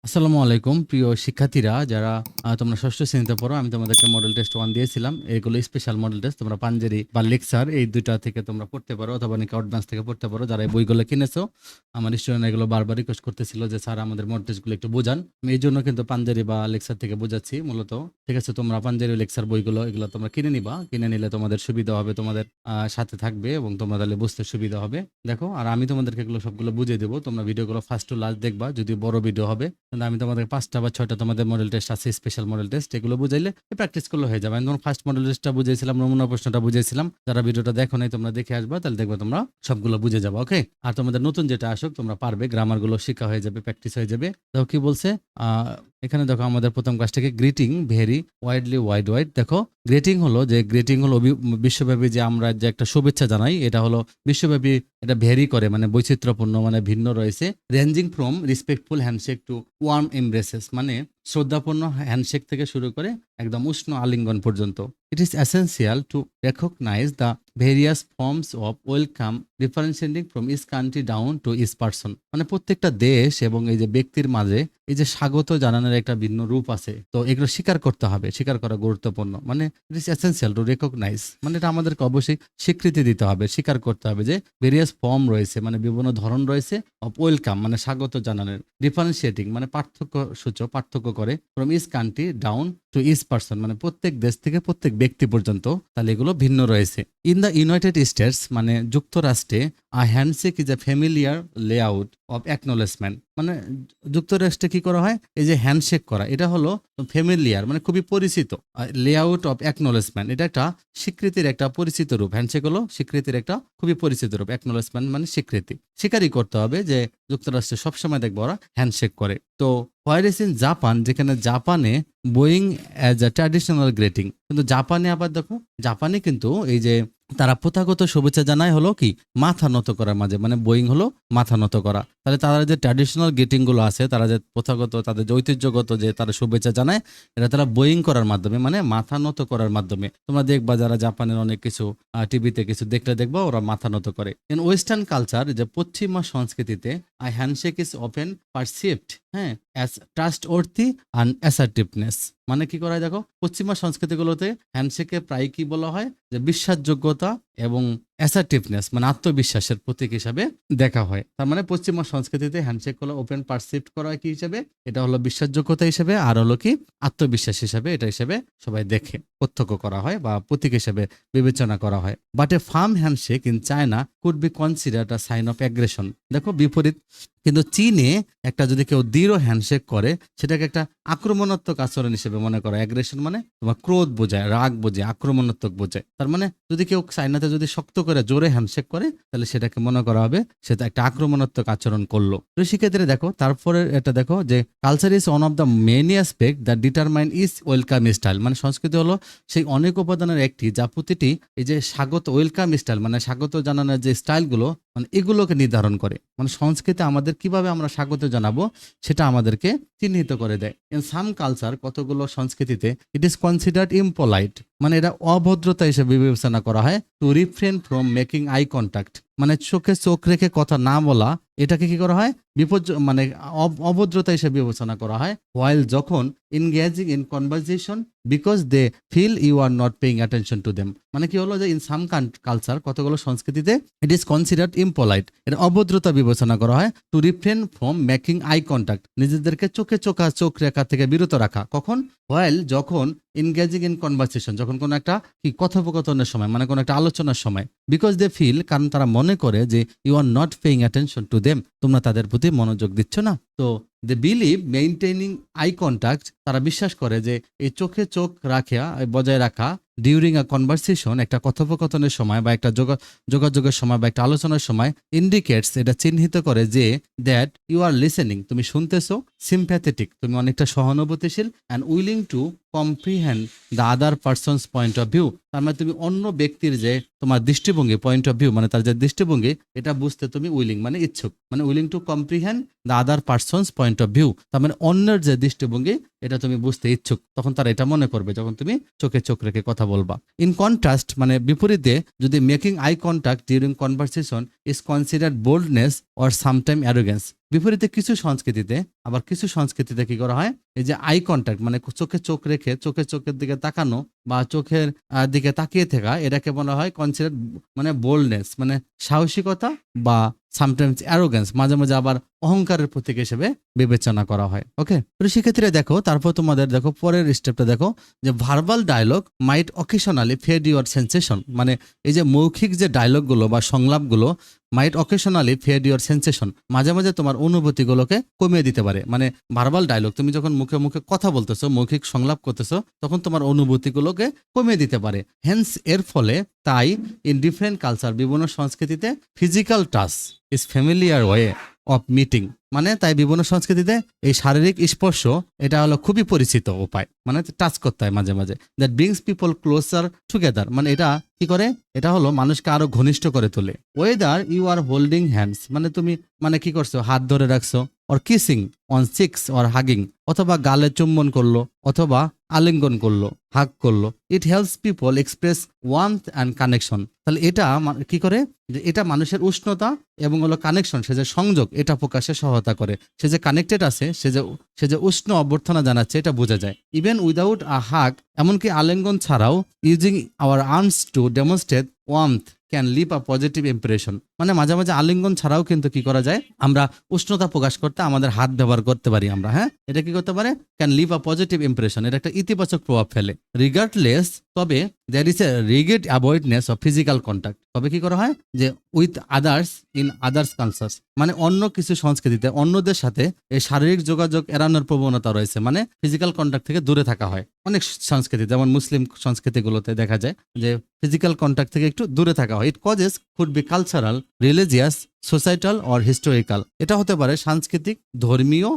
আসসালামু আলাইকুম প্রিয় শিক্ষার্থীরা যারা তোমরা ষষ্ঠ শ্রেণীতে পড়ো। আমি তোমাদেরকে মডেল টেস্ট 1 দিয়েছিলাম। এগুলো স্পেশাল মডেল টেস্ট, তোমরা পাঞ্জেরি বা লেকচার এই দুইটা থেকে তোমরা পড়তে পারো, অথবা নাকি অ্যাডভান্স থেকে পড়তে পারো। যারা এই বইগুলো কিনেছো, আমার স্টুডেন্ট এগুলো বারবার রিকোয়েস্ট করতেছিল যে স্যার আমাদের মডেল টেস্টগুলো একটু বোঝান। আমি এই জন্য কিন্তু পাঞ্জেরি বা লেকচার থেকে বোঝাচ্ছি মূলত। ঠিক আছে, তোমরা পাঞ্জেরি লেকচার বইগুলো এগুলো তোমরা কিনে নিবা। কিনে নিলে তোমাদের সুবিধা হবে, তোমাদের সাথে থাকবে এবং তোমরা তাহলে বুঝতে সুবিধা হবে। দেখো, আর আমি তোমাদেরকে এগুলো সবগুলো বুঝিয়ে দেবো। তোমরা ভিডিওগুলো ফার্স্ট টু লাস্ট দেখবা, যদি বড় ভিডিও হবে। কিন্তু আমি তোমাদের 5টা বা 6টা তোমাদের মডেল টেস্ট আছে, স্পেশাল মডেল টেস্ট। এগুলো বুঝাইলে প্র্যাকটিস করলে হয়ে যাবে। আমি তোমার ফার্স্ট মডেল টেস্টটা বুঝিয়েছিলাম, নমুনা প্রশ্নটা বুঝিয়েছিলাম। যারা ভিডিওটা দেখো নাই তোমরা দেখে আসবা, তাহলে দেখবে তোমরা সবগুলো বুঝে যাবে। ওকে, আর তোমাদের নতুন যেটা আসুক তোমরা পারবে, গ্রামার গুলো শিক্ষা হয়ে যাবে, প্র্যাকটিস হয়ে যাবে। দেখো কি বলছে, এখানে দেখো আমাদের প্রথম কাজটাকে গ্রিটিং ভেরি ওয়াইডলি ওয়াইড। দেখো, গ্রিটিং হলো বিশ্বব্যাপী যে আমরা যে একটা শুভেচ্ছা জানাই, এটা হলো বিশ্বব্যাপী, এটা ভেরি করে মানে বৈচিত্র্যপূর্ণ, মানে ভিন্ন রয়েছে। Ranging from respectful handshake to warm embraces, মানে শ্রদ্ধাপূর্ণ হ্যান্ডশেক থেকে শুরু করে একদম উষ্ণ আলিঙ্গন পর্যন্ত। It is essential to recognise the various forms of welcome differentiating from each country down to each person, মানে প্রত্যেকটা দেশ এবং এই যে ব্যক্তির মাঝে এই যে স্বাগত জানানোর একটা ভিন্ন রূপ আছে। তো এগুলো স্বীকার করতে হবে, স্বীকার করা গুরুত্বপূর্ণ। মানে it is essential to recognise, মানে এটা আমাদেরকে অবশ্যই স্বীকৃতি দিতে হবে, স্বীকার করতে হবে যে ভেরিয়াস ফর্ম রয়েছে, মানে বিভিন্ন ধরন রয়েছে, অফ ওয়েলকাম মানে স্বাগত জানানোর, ডিফারেন্সিয়েটিং মানে পার্থক্য সূচক, পার্থক্য করে, from each country down to each person মানে প্রত্যেক দেশ থেকে প্রত্যেক ব্যক্তি পর্যন্ত, তাহলে এগুলো ভিন্ন রয়েছে। ইন দ্য ইউনাইটেড স্টেটস মানে যুক্তরাষ্ট্রে, a handshake is a familiar layout of acknowledgement, মানে যুক্তরাষ্ট্রে কি করা হয়, এই যে হ্যান্ডশেক করা, এটা হলো ফ্যামিলিয়ার মানে খুবই পরিচিত। লেআউট অফ অ্যাকনোলেজমেন্ট এটা একটা স্বীকৃতির একটা পরিচিত রূপ। হ্যান্ডশেক হলো স্বীকৃতির একটা খুবই পরিচিত রূপ। অ্যাকনোলেজমেন্ট মানে স্বীকৃতি, স্বীকারই করতে হবে যে যুক্তরাষ্ট্রে সবসময় দেখবো ওরা হ্যান্ডশেক করে। তো হোয়ার ইজ ইন জাপান, যেখানে জাপানে Boeing as a traditional grating, কিন্তু জাপানে আবার দেখো, জাপানে কিন্তু এই যে তারা প্রথাগত শুভেচ্ছা জানায় হলো কি মাথা নত করার মাঝে, মানে বোয়িং হলো মাথা নত করা। তাহলে তারা যে ট্র্যাডিশনাল গ্রিটিং গুলো আছে, তারা যে প্রথাগত তাদের যে ঐতিহ্যগত যে তারা শুভেচ্ছা জানায়, এটা তারা বোয়িং করার মাধ্যমে মানে মাথা নত করার মাধ্যমে। তোমরা দেখবা যারা জাপানের অনেক কিছু টিভিতে কিছু দেখলে দেখবা ওরা মাথা নত করে। ইন ওয়েস্টার্ন কালচার, যে পশ্চিমা সংস্কৃতিতে, I handshake is often perceived হ্যাঁ অ্যাজ ট্রাস্ট ওর্থি অ্যান্ড অ্যাসার্টিভনেস, মানে কি করা হয় দেখো, পশ্চিমা সংস্কৃতিগুলোতে হ্যান্ডশেকে প্রায় কি বলা হয় যে বিশ্বাসযোগ্যতা এবং অ্যাসার্টিভনেস মানে আত্মবিশ্বাসের প্রতীক হিসাবে দেখা হয়। তার মানে পশ্চিমা সংস্কৃতিতে হ্যান্ডশেক হলো ওপেন পারসিভড করা হয় কি হিসেবে, এটা হলো বিশ্বাসযোগ্যতা হিসেবে, আর হলো কি আত্মবিশ্বাস হিসেবে, এটা হিসেবে সবাই দেখে, প্রত্যক্ষ করা হয় বা প্রতীক হিসেবে বিবেচনা করা হয়। But a firm handshake in China could be considered a sign of aggression, দেখো বিপরীত। কিন্তু চীনে একটা যদি কেউ দৃঢ় হ্যান্ডশেক করে, সেটাকে একটা আক্রমণাত্মক আচরণ হিসেবে মনে করা। অ্যাগ্রেশন মানে তোমার ক্রোধ বোঝায়, রাগ বোঝায়, আক্রমণাত্মক বোঝায়। তার মানে যদি কেউ চাইনাতে যদি শক্ত করে জোরে হ্যান্ডশেক করে, তাহলে সেটাকে মনে করা হবে সেটা একটা আক্রমণাত্মক আচরণ করলো। তো শিক্ষার্থীরা দেখো, তারপরে এটা দেখো যে culture is one of the many aspect the determine is welcome style, মানে সংস্কৃতি হলো সেই অনেক উপাদানের একটি যা প্রতিটি এই যে স্বাগত ওয়েলকাম স্টাইল মানে স্বাগত জানানোর যে স্টাইলগুলো মানে এগুলোকে নির্ধারণ করে। মানে সংস্কৃতি আমাদের কিভাবে আমরা স্বাগত জানাবো সেটা আমাদেরকে চিহ্নিত করে দেয়। ইন সাম কালচার, কতগুলো সংস্কৃতিতে, ইট ইজ কনসিডার্ড ইমপোলাইট, মানে এটা অভদ্রতা হিসেবে বিবেচনা করা হয়, to refrain from making eye contact, মানে চোখে চোখ রেখে কথা না বলা, এটাকে কি করা হয় মানে অভদ্রতা হিসেবে বিবেচনা করা হয়। হোয়াইল যখন engaging in conversation because they feel you are not paying attention to them, মানে কি হলো যে ইন সাম কালচার কতগুলো সংস্কৃতিতে ইট ইজ কনসিডার্ড ইমপোলাইট, এটা অভদ্রতা বিবেচনা করা হয়, to refrain from making eye contact, নিজেদেরকে চোখ রেখা থেকে বিরত রাখা। কখন? হোয়াইল যখন এনগেজিং ইন কনভারসেশন, যখন কোনো একটা কি কথোপকথনের সময় মানে কোনো একটা আলোচনার সময়, বিকজ দে ফিল কারণ তারা মনে করে যে you are not paying attention to them, তোমরা তাদের প্রতি মনোযোগ দিচ্ছ না। তো they believe maintaining eye contact, তারা বিশ্বাস করে যে এই চোখে চোখ রাখা বজায় রাখা ডিউরিং আ কনভারসেশন, একটা কথোপকথনের সময় বা একটা যোগাযোগের সময় বা একটা আলোচনার সময়, ইন্ডিকেটস এটা চিহ্নিত করে যে দ্যাট ইউ আর লিসেনিং, তুমি শুনতেছো, সিম্প্যাথেটিক তুমি অনেকটা সহানুভূতিশীল, and willing to comprehend the other person's point of view, তার মানে তুমি অন্য ব্যক্তির যে তোমার দৃষ্টিভঙ্গি পয়েন্ট অফ ভিউ মানে তার যে দৃষ্টিভঙ্গি এটা বুঝতে তুমি উইলিং মানে ইচ্ছুক, মানে willing to comprehend the other person's point of view, তার মানে অন্যের যে দৃষ্টিভঙ্গি এটা তুমি বুঝতে ইচ্ছুক, তখন তারা এটা মনে করবে যখন তুমি চোখে চোখ রেখে কথা বলবা। ইন কন্ট্রাস্ট মানে বিপরীতে যদি making eye contact during conversation is considered boldness or sometime arrogance. বিপরীতে কিছু সংস্কৃতিতে, আবার কিছু সংস্কৃতিতে কি করা হয়, এই যে আই কন্ট্যাক্ট মানে চোখে চোখ রেখে চোখের দিকে তাকানো বা চোখের দিকে তাকিয়ে থাকা, এটাকে বলা হয় কনসিডার মানে বোল্ডনেস মানে সাহসিকতা, বা সামটাইমস অ্যারোগেন্স মাঝে মাঝে আবার অহংকারের প্রতীক হিসেবে বিবেচনা করা হয়। ওকে, তো সেক্ষেত্রে দেখো তারপর তোমাদের দেখো পরের স্টেপটা দেখো যে verbal dialogue might occasionally fade your sensation. মানে এই যে মৌখিক যে ডায়লগগুলো বা সংলাপগুলো might occasionally fade your sensation, মাঝে মাঝে তোমার অনুভূতিগুলোকে কমিয়ে দিতে পারে। মানে ভার্বাল ডায়লগ তুমি যখন মুখে মুখে কথা বলতেছো, মৌখিক সংলাপ করতেছো, তখন তোমার অনুভূতিগুলোকে কমিয়ে দিতে পারে। হেন্স এর ফলে তাই ইন ডিফারেন্ট কালচার বিভিন্ন সংস্কৃতিতে physical touch is familiar way of meeting. মানে তাই বিভিন্ন সংস্কৃতিতে এই শারীরিক স্পর্শ এটা হলো খুবই পরিচিত উপায়, মানে টাচ করতে হয় মাঝে মাঝে। That brings people closer together, মানে এটা কি করে, এটা হলো মানুষকে আরো ঘনিষ্ঠ করে তোলে। Whether you are holding hands, মানে তুমি মানে কি করছো, হাত ধরে রাখছো, or kissing on cheeks or hugging, অথবা গালে চুম্বন করলো অথবা আলিঙ্গন করলো, হাগ করলো। It helps people express warmth and connection. তাহলে এটা কি করে, যে এটা মানুষের উষ্ণতা এবং হলো কানেকশন, সে যে সংযোগ, এটা প্রকাশে সহায়তা করে। সে যে কানেক্টেড আছে, সে যে উষ্ণ অভ্যর্থনা জানাচ্ছে, এটা বোঝা যায়। ইভেন উইদাউট আ হাগ, এমনকি আলিঙ্গন ছাড়াও, using our arms to demonstrate warmth can leave a positive impression. মানে মাঝে মাঝে আলিঙ্গন ছাড়াও কিন্তু কি করা যায়, আমরা উষ্ণতা প্রকাশ করতে আমাদের হাত ব্যবহার করতে পারি আমরা। হ্যাঁ, এটা কি করতে পারে, can leave a positive impression, এটা একটা ইতিবাচক প্রভাব ফেলে। রিগার্ডলেস, তবে there is a rigid avoidance of physical contact. তবে কি করা হয়, যে with others in others cultures, মানে অন্য কিছু সংস্কৃতিতে অন্যদের সাথে এই শারীরিক যোগাযোগ এড়ানোর প্রবণতা রয়েছে, মানে ফিজিক্যাল কন্ট্যাক্ট থেকে দূরে থাকা হয়। অনেক সংস্কৃতি, যেমন মুসলিম সংস্কৃতিগুলোতে দেখা যায় যে ফিজিক্যাল কন্ট্যাক্ট থেকে একটু দূরে থাকা হয়। It causes could be cultural, religious, societal or historical. এটা হতে পারে সাংস্কৃতিক, ধর্মীয়,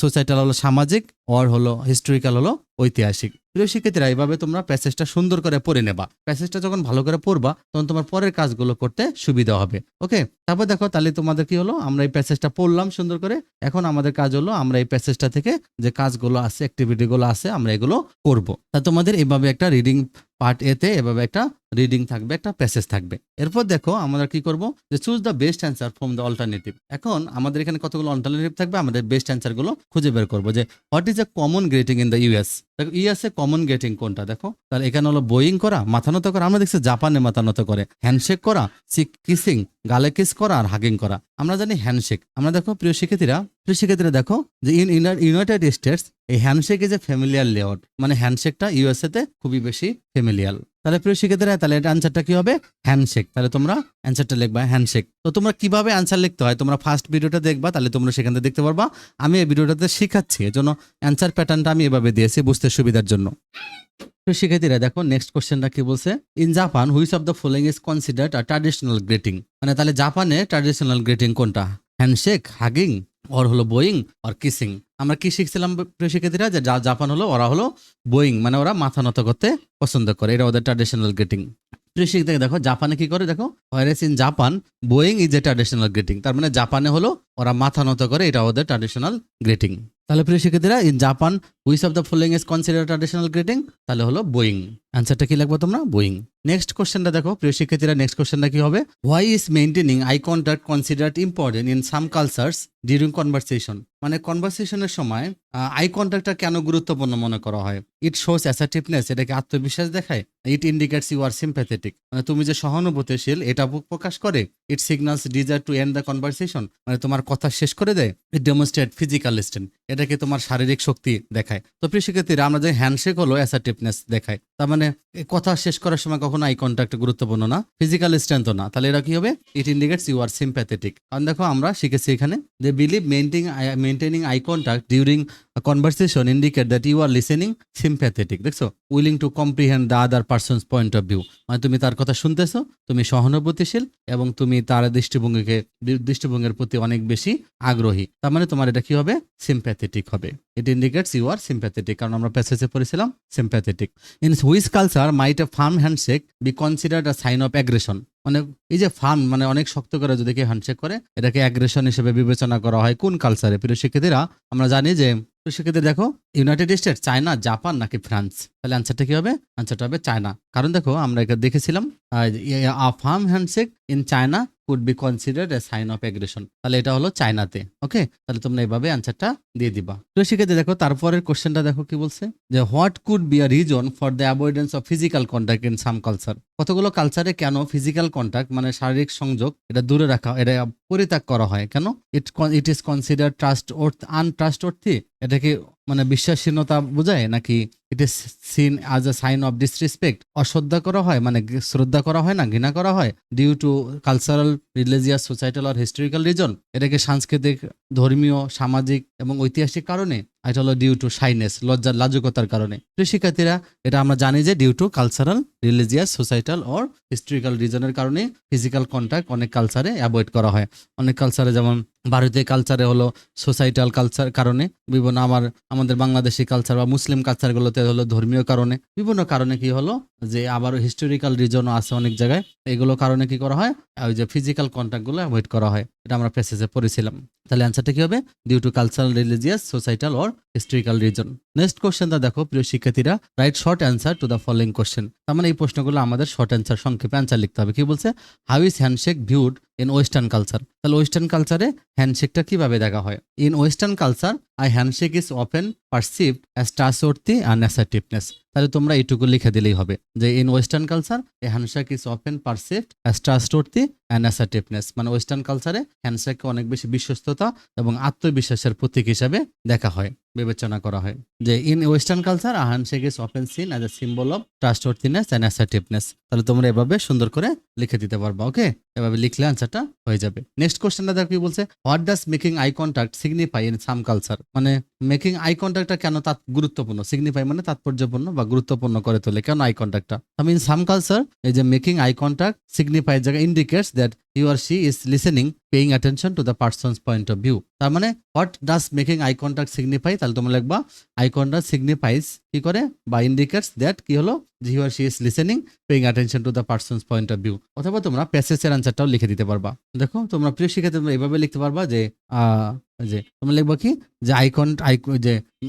সোসাইটাল হলো সামাজিক, অর হলো হিস্টোরিক্যাল হলো ঐতিহাসিক। প্রিয় শিক্ষার্থীরা, এইভাবে তোমরা প্যাসেজটা সুন্দর করে পড়ে নেবা। প্যাসেজটা যখন ভালো করে পড়বা, তখন তোমার পরের কাজগুলো করতে সুবিধা হবে। ওকে, তারপর দেখো তাহলে তোমাদের কি হলো, আমরা এই প্যাসেজটা পড়লাম সুন্দর করে। এখন আমাদের কাজ হলো আমরা এই প্যাসেজটা থেকে যে কাজগুলো আছে, অ্যাক্টিভিটিগুলো আছে, আমরা এগুলো করব। তা তোমাদের এইভাবে একটা রিডিং পার্ট এতে এভাবে একটা রিডিং থাকবে, একটা প্যাসেজ থাকবে। এরপর দেখো আমরা কি করব, যে choose the best answer from the alternative. এখন আমাদের এখানে কতগুলো অল্টারনেটিভ থাকবে, আমাদের বেস্ট অ্যান্সার গুলো খুঁজে বের করবো। যে what is a common greeting in the US. দেখো ইউএসএ কমন গ্রিটিং কোনটা, দেখো তাহলে এখানে হলো বোয়িং করা, মাথা নত করা। আমরা দেখছি জাপানে মাথা নত করে। হ্যান্ডশেক করা, কিসিং, গালে কিস করা, আর হাগিং করা। আমরা জানি হ্যান্ডশেক। আমরা দেখো প্রিয় শিক্ষার্থীরা দেখো যে ইউনাইটেড স্টেটস এই handshake is a familiar layout, মানে হ্যান্ডশেকটা ইউএসএ তে খুবই বেশি ফ্যামিলিয়ার। তাহলে প্রিয় শিক্ষার্থীরা, তাহলে এটা আনসারটা কি হবে, হ্যান্ডশেক। তাহলে তোমরা অ্যান্সারটা লিখবা হ্যান্ডশেক। তো তোমরা কিভাবে আনসার লিখতে হয় তোমরা ফার্স্ট ভিডিওটা দেখবা, তাহলে তোমরা সেখান থেকে দেখতে পারবা। আমি এই ভিডিওটাতে শিখাচ্ছি, এজন্য অ্যান্সার প্যাটার্নটা আমি এভাবে দিয়েছি বুঝতে সুবিধার জন্য। তো শিক্ষার্থীরা দেখো নেক্সট কোশ্চেনটা কি বলছে, in Japan which of the following is considered a traditional greeting. মানে তাহলে জাপানে ট্র্যাডিশনাল গ্রিটিং কোনটা, হ্যান্ডশেক, হাগিং, অর হলো বোয়িং, অর কিসিং। আমরা কি শিখছিলাম প্রিয় শিক্ষার্থীরা, যে জাপান হলো ওরা হলো বোয়িং, মানে ওরা মাথা নত করতে পছন্দ করে, এটা ওদের ট্র্যাডিশনাল গ্রিটিং। প্রিয় শিক্ষার্থীরা দেখো জাপানে কি করে, দেখো whereas in Japan bowing is a traditional greeting. তার মানে জাপানে হলো ওরা মাথা নত করে, এটা ওদের ট্র্যাডিশনাল গ্রিটিং। তাহলে প্রিয় শিক্ষার্থীরা, in Japan which of the following is considered traditional greeting, তাহলে হলো বোয়িং। অ্যান্সারটা কি লিখবো তোমরা, বোয়িং। নেক্সট কোশ্চেনটা দেখো প্রিয় শিক্ষার্থীরা, নেক্সট কোশ্চেনটা কি হবে, why is maintaining eye contact considered important in some cultures during conversation. মানে কনভারসেশনের সময় আই কন্ট্যাক্টটা কেন গুরুত্বপূর্ণ মনে করা হয়। ইট শোস অ্যাসার্টিভনেস, এটাকে আত্মবিশ্বাস দেখায়। It indicates you are sympathetic, মানে তুমি যে সহানুভূতিশীল এটা প্রকাশ করে। It signals desire to end the conversation, মানে তোমার কথা শেষ করে দেয়। ইট ডেমনস্ট্রেট ফিজিক্যাল স্ট্রেংথ, এটাকে তোমার শারীরিক শক্তি দেখায়। তো প্রিয় শিক্ষার্থীরা, আমরা যে হ্যান্ডশেক হলো অ্যাসার্টিভনেস দেখায়, তার মানে কথা শেষ করার সময় কখনো আই কন্ট্যাক্ট গুরুত্বপূর্ণ না, ফিজিক্যাল স্ট্রেংথও না। তাহলে এটা কি হবে, it indicates you are sympathetic. কারণ দেখো আমরা শিখেছি এখানে যে believe maintaining eye contact during conversation indicate that you are listening sympathetic. দেখছো, willing to comprehend the other person's point of view, মানে তুমি তার কথা শুনতেছো, তুমি সহানুভূতিশীল এবং তুমি তার দৃষ্টিভঙ্গির প্রতি অনেক বেশি আগ্রহী। তার মানে তোমার এটা কি হবে, সিম্প্যাথেটিক হবে। It indicates you are sympathetic, কারণ আমরা প্যাসেজে পড়েছিলাম sympathetic. In which culture might a firm handshake be considered a sign of aggression. মানে এই যে ফার্ম মানে অনেক শক্ত করে যদি কেউ হ্যান্ডশেক করে, এটাকে অ্যাগ্রেশন হিসেবে বিবেচনা করা হয় কোন কালচারে। প্রিয় শিক্ষার্থীরা, আমরা জানি যে তো সেক্ষেত্রে দেখো ইউনাইটেড স্টেটস, চায়না, জাপান নাকি ফ্রান্স? তাহলে অ্যান্সারটা কি হবে? অ্যান্সারটা হবে চায়না। কারণ দেখো আমরা এটা দেখেছিলাম, a firm handshake in China could be considered a sign of aggression. তাহলে এটা হলো চায়নাতে। ওকে, তাহলে তোমরা এইভাবে অ্যান্সারটা দিয়ে দিবা। তো সেক্ষেত্রে দেখো তারপরের কোশ্চেনটা দেখো কি বলছে, যে what could be a reason for the avoidance of physical contact in some culture? কতগুলো কালচারে কেন ফিজিক্যাল কন্ট্যাক্ট মানে শারীরিক সংযোগ এটা দূরে রাখা, এটা পরিত্যাগ করা হয় কেন? It is consider trust untrustworthy, এটা কি মানে বিশ্বাসহীনতা বোঝায়, নাকি it is seen as a sign of disrespect, অশ্রদ্ধা করা হয় মানে শ্রদ্ধা করা হয় না, ঘৃণা করা হয়, due to cultural, religious, societal or historical reason, এটাকে সাংস্কৃতিক, ধর্মীয়, সামাজিক এবং ঐতিহাসিক কারণে, এটা হলো ডিউ টু শাইনেস, লজ্জার লাজুকতার কারণে। প্রিয় শিক্ষার্থীরা, এটা আমরা জানি যে due to cultural, religious, societal or historical রিজনের কারণে ফিজিক্যাল কন্ট্যাক্ট অনেক কালচারে অ্যাভয়েড করা হয়। অনেক কালচারে, যেমন ভারতীয় কালচারে হলো সোসাইটাল কালচার কারণে, বিভিন্ন আমাদের বাংলাদেশি কালচার বা মুসলিম কালচারগুলোতে হলো ধর্মীয় কারণে, বিভিন্ন কারণে কি হলো যে আবার হিস্টোরিক্যাল রিজনও আছে অনেক জায়গায়, এগুলো কারণে কি করা হয়, ওই যে ফিজিক্যাল কন্ট্যাক্টগুলো অ্যাভয়েড করা হয়। এটা আমরা প্যাসেজে পড়েছিলাম। তাহলে অ্যান্সারটা কি হবে? Due to cultural, religious, societal or historical reason. Next কোশ্চেনটা দেখো প্রিয় শিক্ষার্থীরা, write short answer to the following question. তার মানে এই প্রশ্নগুলো আমাদের শর্ট অ্যান্সার, সংক্ষেপে অ্যান্সার লিখতে হবে। কি বলছে? How is handshake viewed in western culture? তাহলে ওয়েস্টার্ন কালচারে হ্যান্ডশেকটা কিভাবে দেখা হয়? In western culture a handshake is often perceived as trustworthy and assertiveness. তাহলে তোমরা এইটুকু লিখে দিলেই হবে যে in western culture a handshake is often perceived as trustworthy and assertiveness, মানে ওয়েস্টার্ন কালচারে হ্যান্ডশেককে অনেক বেশি বিশ্বস্ততা এবং আত্মবিশ্বাসের প্রতীক হিসাবে দেখা হয়, বিবেচনা করা হয়। যে in western culture a handshake is often seen as a symbol of trustworthiness and assertiveness. তাহলে তোমরা এভাবে সুন্দর করে লিখে দিতে পারবা। ওকে, এভাবে লিখলে আনসারটা হয়ে যাবে। নেক্সট কোশ্চেনটা দেখো কি বলছে, what does making eye contact signify in some culture? মানে মেকিং আই কন্টাক্টটা কেন গুরুত্বপূর্ণ, সিগনিফাই মানে তাৎপর্যপূর্ণ বা গুরুত্বপূর্ণ করে তোলে, কেন আই কন্টাক্টটা? আমি ইন সাম কালচার, এই যে মেকিং আই কন্টাক্ট সিগনিফাই জায়গা indicates that he or she is listening, paying attention to the person's point of view. তার মানে what does making eye contact signify, তাহলে তোমরা লিখবা আই কন্টাক্ট সিগনিফাইজ কি করে বা ইন্ডিকেটস দ্যাট কি হলো, যে he or she is listening, paying attention to the person's point of view. অথবা তোমরা প্যাসেজের আনসারটাও লিখে দিতে পারবা। দেখো তোমরা প্রিয় শিক্ষার্থী, তোমরা এভাবে লিখতে পারবা যে যে তোমরা লিখবা কি, যে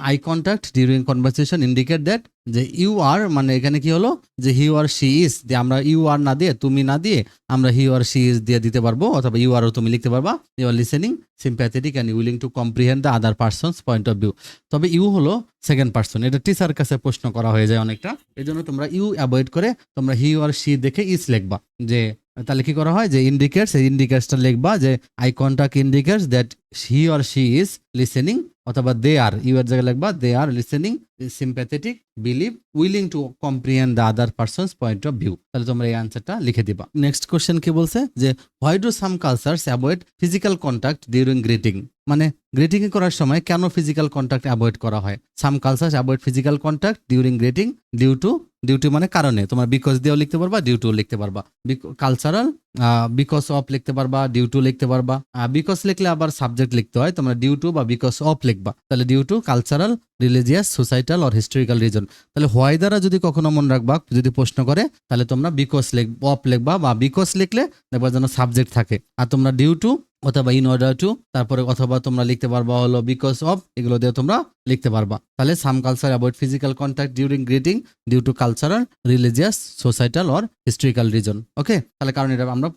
eye contact during conversation indicate that, যে ইউ আর, মানে এখানে কি হলো, যে হি অর শি ইজ, যে আমরা ইউ আর না দিয়ে, তুমি না দিয়ে আমরা হি অর শি ইজ দিয়ে দিতে পারবো, অথবা ইউ আর ও তুমি লিখতে পারবা, you are listening, sympathetic and willing to comprehend the other person's point of view. তবে ইউ হলো সেকেন্ড পার্সন, এটা টিচার কাছে প্রশ্ন করা হয়ে যায় অনেকটা, এই জন্য তোমরা ইউ অ্যাভয়েড করে তোমরা হি অর শি দেখে ইজ লিখবা। যে তাহলে কি করা হয়, যে ইন্ডিকেটস, এই ইন্ডিকেটসটা লিখবা যে eye contact indicates that he or she is listening, অথবা দে আর, ইউ এর জায়গায় লিখবা they are listening, sympathetic, believe, willing to comprehend the other person's point of view. তাহলে তোমরা এই আনসারটা লিখে দিবা। নেক্সট কোশ্চেন কি বলছে, যে why do some cultures avoid physical contact during greeting? মানে গ্রিটিং করার সময় কেন ফিজিক্যাল কন্টাক্ট অ্যাভয়েড করা হয়? Some cultures avoid physical contact during greeting due to, duty মানে কারণে, তোমার বিকজ দিয়েও লিখতে পারবা, ডিউ টু লিখতে পারবা। কালচারাল, বিকজ অফ লিখতে পারবা, ডিউ টু লিখতে পারবা। বিকজ লিখলে আবার সাবজেক্ট লিখতে হয়, তোমরা ডিউ টু বা বিকজ অফ লিখবা। তাহলে due to cultural, religious, societal or historical reason. তাহলে হোয়াই দ্বারা যদি কখনো মনে রাখবা, যদি প্রশ্ন করে তাহলে তোমরা বিকজ অফ লিখবা, বা বিকজ লিখলে দেখবা যেন সাবজেক্ট থাকে। আর তোমরা ডিউ টু অথবা ইন অর্ডার টু, তারপরে অথবা তোমরা লিখতে পারবা হলো বিকজ অফ, এগুলো দিয়ে তোমরা লিখতে পারবা। তাহলে some culture avoid physical contact during greeting due to cultural, religious, societal or historical reason. Okay, তাহলে কারণ এটা আমরা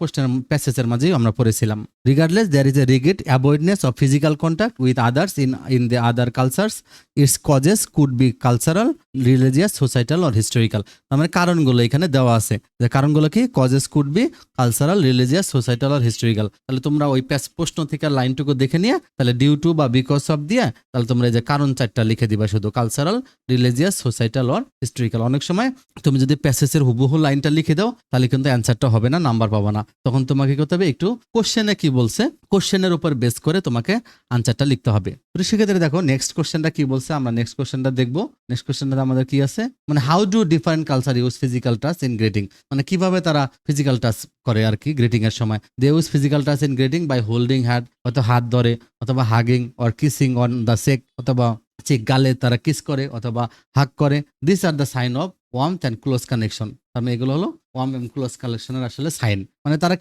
প্যাসেজের মাঝেই আমরা পড়েছিলাম। Regardless there is a rigid avoidance of physical contact with others in the other cultures, its causes could be cultural, religious, societal or historical. মানে কারণগুলো এখানে দেওয়া আছে, যে কারণগুলো কি, causes could be cultural, religious, societal or historical. তাহলে তোমরা ওই প্রশ্ন থেকে লাইনটুকু দেখে নিয়ে তাহলে ডিউ টু বা বিকজ অফ দিয়ে তাহলে তোমরা এই যে কারণ চারটা লিখে দিবা, শুধু cultural, religious, societal or historical. অনেক সময় তুমি যদি প্যাসেজের হুবহু লাইনটা লিখে দাও তাহলে কিন্তু অ্যান্সারটা হবে না, নাম্বার পাবা না। তখন তোমাকে কি করতে হবে, একটু কোশ্চেনে কি বলছে, কোশ্চেনের উপর বেস করে তোমাকে আনসারটা লিখতে হবে। তো সেক্ষেত্রে দেখো নেক্সট কোশ্চেনটা কি বলছে, আমরা নেক্সট কোশ্চেনটা দেখবো। নেক্সট কোশ্চেনটা আমাদের কি আছে, মানে how do different culture use physical touch in grating? মানে কিভাবে তারা ফিজিক্যাল টাচ করে আর কি গ্রেটিং এর সময়। They use physical touch in greeting by holding hand, হয়তো হাত ধরে, অথবা hugging or kissing on the cheek, অথবা চেক গালে তারা কিস করে অথবা হাগ করে। This are the sign of warmth and close connection. তার মানে এগুলো হলো ওয়ার্ম এবং ক্লোজ কানেকশনের আসলে সাইন। মানে তারা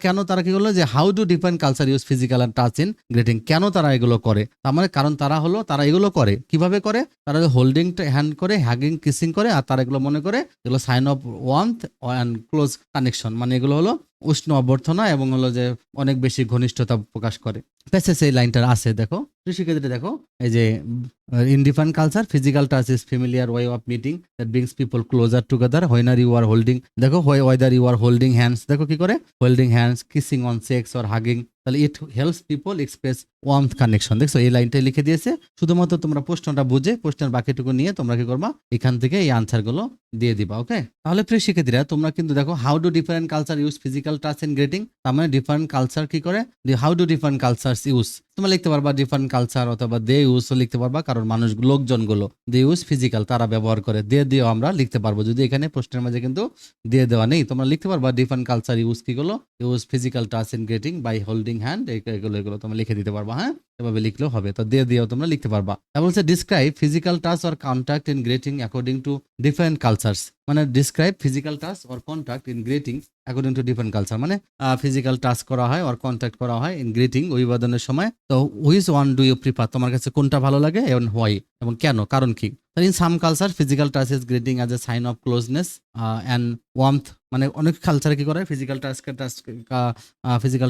কি করলো যে how do different culture use physical and touch in greeting, কেন তারা এগুলো করে, তার মানে কারণ তারা এগুলো করে কিভাবে করে, তারা হোল্ডিং হ্যান্ড করে, হ্যাগিং, কিসিং করে, আর তারা এগুলো মনে করে এগুলো sign of warmth and close connection, মানে এগুলো হলো উষ্ণ অভ্যর্থনা এবং হলো যে অনেক বেশি ঘনিষ্ঠতা প্রকাশ করে। প্যাসেজ এই লাইনটা আছে, দেখো শিক্ষার্থীরা দেখো, এই যে in different culture physical touch is familiar way of meeting that brings people closer together whenever you are holding, দেখো whether you are holding hands, দেখো কি করে holding hands, kissing on sex or hugging, তাহলে it helps people express warmth connection। দেখছো এই লাইনটা লিখে দিয়েছে, শুধুমাত্র তোমরা প্রশ্নটা বুঝে প্রশ্নের বাকিটুকু নিয়ে তোমরা কি করবা, এখান থেকে এই আনসার গুলো দিয়ে দিবা। ওকে, তাহলে প্রিয় শিক্ষার্থীরা তোমরা কিন্তু দেখো how do different culture use physical touch and greeting, তার মানে ডিফারেন্ট কালচার কি করে, how do different cultures use, তোমরা লিখতে পারবা ডিফারেন্ট কালচার অথবা দে ইউজও লিখতে পারবা, কারণ মানুষ লোকজনগুলো দে ইউজ ফিজিক্যাল তারা ব্যবহার করে, দিয়েও আমরা লিখতে পারবো, যদি এখানে প্রশ্নের মাঝে কিন্তু দিয়ে দেওয়া নেই। তোমরা লিখতে পারবা ডিফারেন্ট কালচার ইউজ কি গুলো, use physical touch and greeting by holding hand, এগুলো তোমরা লিখে দিতে পারবা। হ্যাঁ, এভাবে লিখলেও হবে, তো দিয়েও তোমরা লিখতে পারবা। তারপর হচ্ছে describe physical touch or contact in greeting according to different cultures, মানে describe physical touch or contact in greeting according to different culture, মানে ফিজিক্যাল টাচ করা হয় অর কন্ট্যাক্ট করা হয় ইন গ্রিটিং অভিবাদনের সময়, তো which one do you prefer, তোমার কাছে কোনটা ভালো লাগে এবং হোয়াই, এবং কেন, কারণ কি। In some culture physical touch is greeting as a sign of closeness and warmth, মানে অনেক কালচারে কি করে ফিজিক্যাল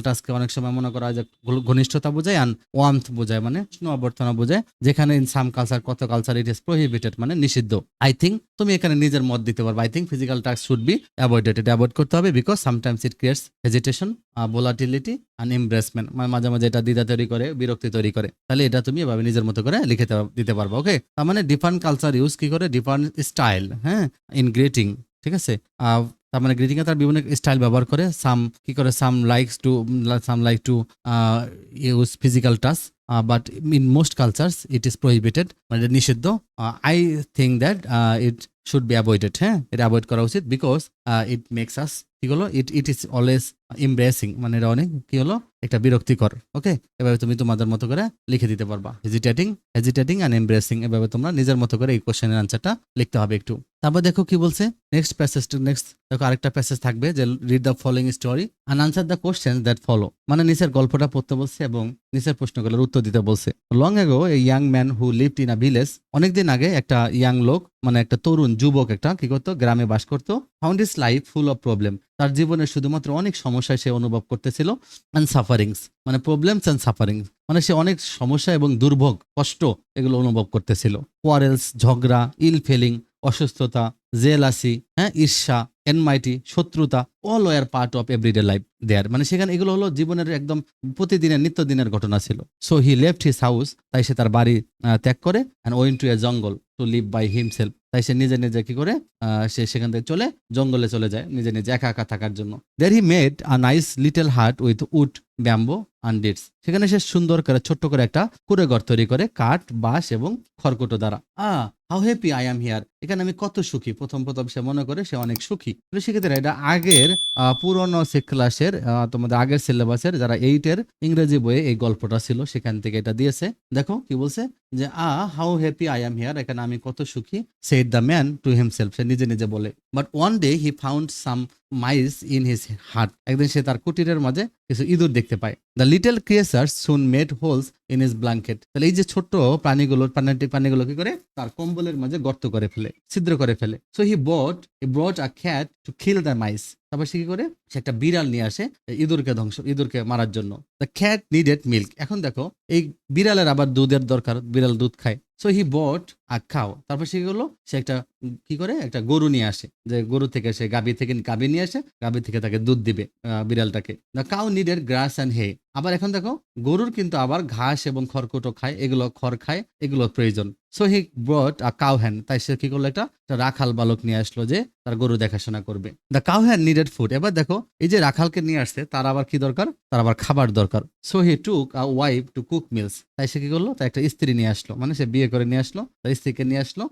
টাচকে অনেক সময় মনে করা হয় যে ঘনিষ্ঠতা বোঝায়, অ্যান্ড ওয়ার্মথ বোঝায় মানে উষ্ণ অভ্যর্থনা বোঝায়, যেখানে ইন সাম কালচার কত কালচার ইট ইজ প্রহিবিটেড মানে নিষিদ্ধ। আই থিঙ্ক তুমি এখানে নিজের মত দিতে পারবে, I think physical touch should be avoided, এটা অ্যাভয়েড করতে হবে, because sometimes it creates hesitation, volatility and embarrassment, মানে মাঝে মাঝে এটা দ্বিধা তৈরি করে, বিরক্তি তৈরি করে, তাহলে এটা তুমি এভাবে নিজের মতো করে লিখে দিতে পারবে। ওকে, তার মানে ডিফারেন্ট কালচার ইউজ কি করে, ডিফারেন্ট স্টাইল, হ্যাঁ, ইন গ্রিটিং, ঠিক আছে, তার মানে গ্রিটিং এ তার বিভিন্ন স্টাইল ব্যবহার করে, সাম কি করে, সাম like to use physical touch but in most cultures it is prohibited, মানে নিষিদ্ধ। I think that it should be avoided, হ্যাঁ, এটা অ্যাভয়েড করা উচিত, বিকজ ইট মেক্স আস কি হলো, ইট ইজ অলওয়েজ এমব্রেসিং, মানে এটা অনেক কি হলো একটা বিরক্তিকর। ওকে, এভাবে তুমি তোমাদের মতো করে লিখে দিতে পারবা, হেজিটেটিং অ্যান্ড এমব্রেসিং, এভাবে তোমরা নিজের মতো করে এই কোশ্চেনের আনসারটা লিখতে হবে একটু। তারপর দেখো কি বলছে নেক্সট দেখো আরেকটা প্যাসেজ থাকবে যে read the following story and answer the question that follow, মানে নিচের গল্পটা পড়তে বলছে এবং নিচের প্রশ্নগুলোর উত্তর দিতে বলছে। Long ago a young man who lived in a village, অনেকদিন আগে একটা ইয়াং লোক মানে একটা তরুণ যুবক একটা কি করতো, গ্রামে বাস করতো, found his life full of problem, তার জীবনে শুধুমাত্র অনেক সমস্যায় সে অনুভব করতেছিল, অ্যান্ড সাফারিংস মানে প্রবলেমস অ্যান্ড সাফারিংস, মানে সে অনেক সমস্যা এবং দুর্ভোগ কষ্ট এগুলো অনুভব করতেছিল, কোয়ারেলস ঝগড়া, ইল ফিলিং অসুস্থতা, জেলাসি, হ্যাঁ, ঈর্ষা, এনমাইটি শত্রুতা, all were part of everyday life there, মানে সেখানে এগুলো হলো জীবনের একদম প্রতিদিনের নিত্যদিনের ঘটনা ছিল। So he left his house, তাই সে তার বাড়ি ত্যাগ করে, অ্যান্ড ওয়েন্ট টু এ জঙ্গল টু লিভ বাই হিমসেলফ, তাই সে নিজে কি করে সে সেখান থেকে জঙ্গলে চলে যায় নিজে একা একা থাকার জন্য। There he made a nice little hut with wood, bamboo and reeds, সেখানে সে সুন্দর করে ছোট্ট করে একটা কুঁড়েঘর তৈরি করে কাঠ, বাঁশ এবং খড়কুটো দ্বারা। How happy I am here, এখানে আমি কত সুখী, প্রথম সে মনে করে সে অনেক সুখী। সেক্ষেত্রে এটা আগের পুরনো ক্লাসের তোমাদের আগের সিলেবাসের যারা 8 ইংরেজি বইয়ে এই গল্পটা ছিল সেখান থেকে এটা দিয়েছে। দেখো কি বলছে যে how happy I am here, এখানে আমি কত সুখী, said the man to himself, সে নিজে বলে। But one day he found some mice in his heart, একদিন সে তার কুটিরের মাঝে কিছু ইঁদুর দেখতে পায়। The little creatures soon made holes in his blanket, তাহলে এই যে ছোট্ট প্রাণীগুলো কি করে তার কম্বলের মাঝে গর্ত করে ফেলে, ছিদ্র করে ফেলে। So he brought a cat to kill the mice, তারপর সে কি করে সে একটা বিড়াল নিয়ে আসে ইঁদুরকে মারার জন্য। দ্য ক্যাট নিডেড মিল্ক, এখন দেখো এই বিড়ালের আবার দুধের দরকার, বিড়াল দুধ খায়। So he bot a cow, তারপর সে কি করলো সে একটা গরু নিয়ে আসে, যে গরু থেকে সে গাভী নিয়ে আসে, গাভী থেকে তাকে দুধ দিবে বিড়ালটাকে। The cow needed grass and hay, আবার এখন দেখো গরুর কিন্তু আবার ঘাস এবং খড়কুটো খায়, খড় খায়, এগুলো প্রয়োজন। So he brought a cow hand, তাই সে কি করলো একটা রাখাল বালক নিয়ে আসলো যে তার গরু দেখাশোনা করবে। The cow hand needed food, এবার দেখো এই যে রাখালকে নিয়ে আসছে তার আবার কি দরকার, তার আবার খাবার দরকার। So he took a wife to cook meals, তাই সে কি করলো তাই একটা স্ত্রী নিয়ে আসলো, মানে সে বিয়ে করে নিয়ে আসলো, তার স্ত্রীকে নিয়ে আসলো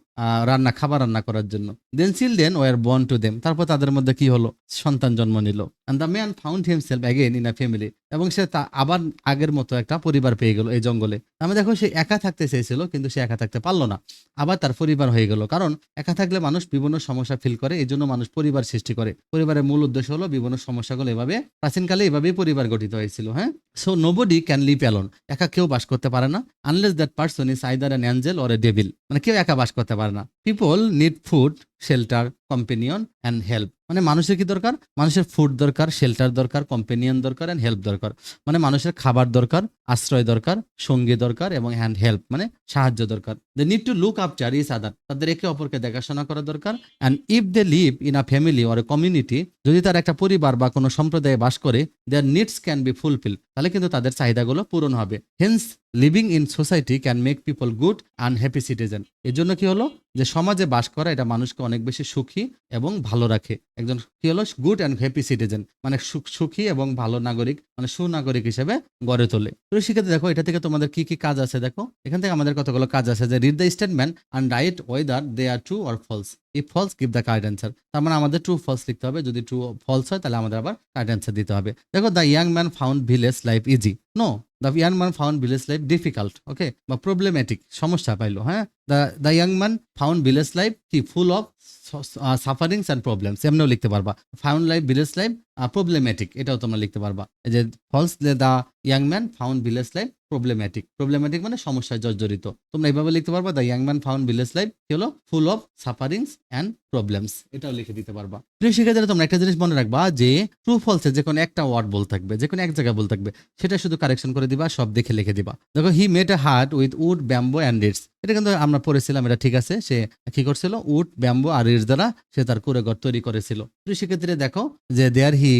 খাবার রান্না করার জন্য। Then children were born to them, তারপর তাদের মধ্যে কি হলো সন্তান জন্ম নিল। and the man found himself again in a family, এবং সে আবার আগের মতো একটা পরিবার পেয়ে গেল এই জঙ্গলে। আমি দেখো সে একা থাকতে চেয়েছিল কিন্তু সে একা থাকতে পারলো না, আবার তার পরিবার হয়ে গেল। কারণ একা থাকলে মানুষ বিভিন্ন সমস্যা ফিল করে, এই জন্য মানুষ পরিবার সৃষ্টি করে। পরিবারের মূল উদ্দেশ্য হলো বিভিন্ন সমস্যাগুলো এভাবে প্রাচীনকালে এভাবেই পরিবার গঠিত হয়েছিল। হ্যাঁ, so nobody can live alone, একা কেউ বাস করতে পারে না, unless that person is either an Angel or a devil, মানে কেউ একা বাস করতে পারে না। People need food, shelter, companion and help, মানে মানুষের কি দরকার? মানুষের ফুড দরকার, শেল্টার দরকার, কম্পেনিয়ন দরকার অ্যান্ড হেল্প দরকার, মানে মানুষের খাবার দরকার, আশ্রয় দরকার, সঙ্গী দরকার এবং হ্যান্ড হেল্প মানে সাহায্য দরকার। They need to look after each other, তাদের একে অপরকে দেখাশোনা করা দরকার। And if they live in a family or a community, যদি তারা একটা পরিবার বা কোনো সম্প্রদায়ে বাস করে, their needs can be fulfil, তাহলে কিন্তু তাদের চাহিদাগুলো পূরণ হবে। Hence living in society can make people good and happy citizen, এর জন্য কি হলো যে সমাজে বাস করা এটা মানুষকে অনেক বেশি সুখী এবং ভালো রাখে। একজন কি হলো গুড অ্যান্ড হ্যাপি সিটিজেন, মানে সুখী এবং ভালো নাগরিক, মানে সুনাগরিক হিসেবে গড়ে তোলে। তো শিক্ষার্থী দেখো এটা থেকে তোমাদের কি কি কাজ আছে দেখো, এখান থেকে আমাদের কতগুলো কাজ আছে যে read the statement and write whether they are true or false, if false give the correct answer, তার মানে আমাদের ট্রু ফলস লিখতে হবে, যদি ট্রু ফলস হয় তাহলে আমাদের আবার কারেক্ট অ্যান্সার দিতে হবে। দেখো the young man found village life easy, no the young man found village life difficult, okay, বা প্রবলেমেটিক, সমস্যা পাইলো। হ্যাঁ, the young man found village life কি full of sufferings and problems, এমনিও লিখতে পারবা। Found life village life problematic, এটাও তোমরা লিখতে পারবা। এই যে false, the young man found village life problematic, problematic মানে সমস্যায় জর্জরিত, তোমরা এইভাবে লিখতে পারবা। The young man found village life কি হলো ফুল অফ সাফারিংস অ্যান্ড প্রবলেমস, এটাও লিখে দিতে পারবা। প্রিয় শিক্ষার্থীরা তোমরা একটা জিনিস মনে রাখবা যে ট্রু ফলসে যে কোনো একটা ওয়ার্ড বল থাকবে, যে কোনো এক জায়গায় বল থাকবে, সেটা শুধু কারেকশন করে দিবা, সব দেখে লিখে দিবা। দেখো he made a hut with wood, bamboo and reeds, এটা কিন্তু আমরা পড়েছিলাম, এটা ঠিক আছে। সে কি করছিল? উড, ব্যাম্বো আর রিডস দ্বারা সে তার কুঁড়েঘর তৈরি করেছিল। প্রিয় শিক্ষার্থীরা দেখো যে there he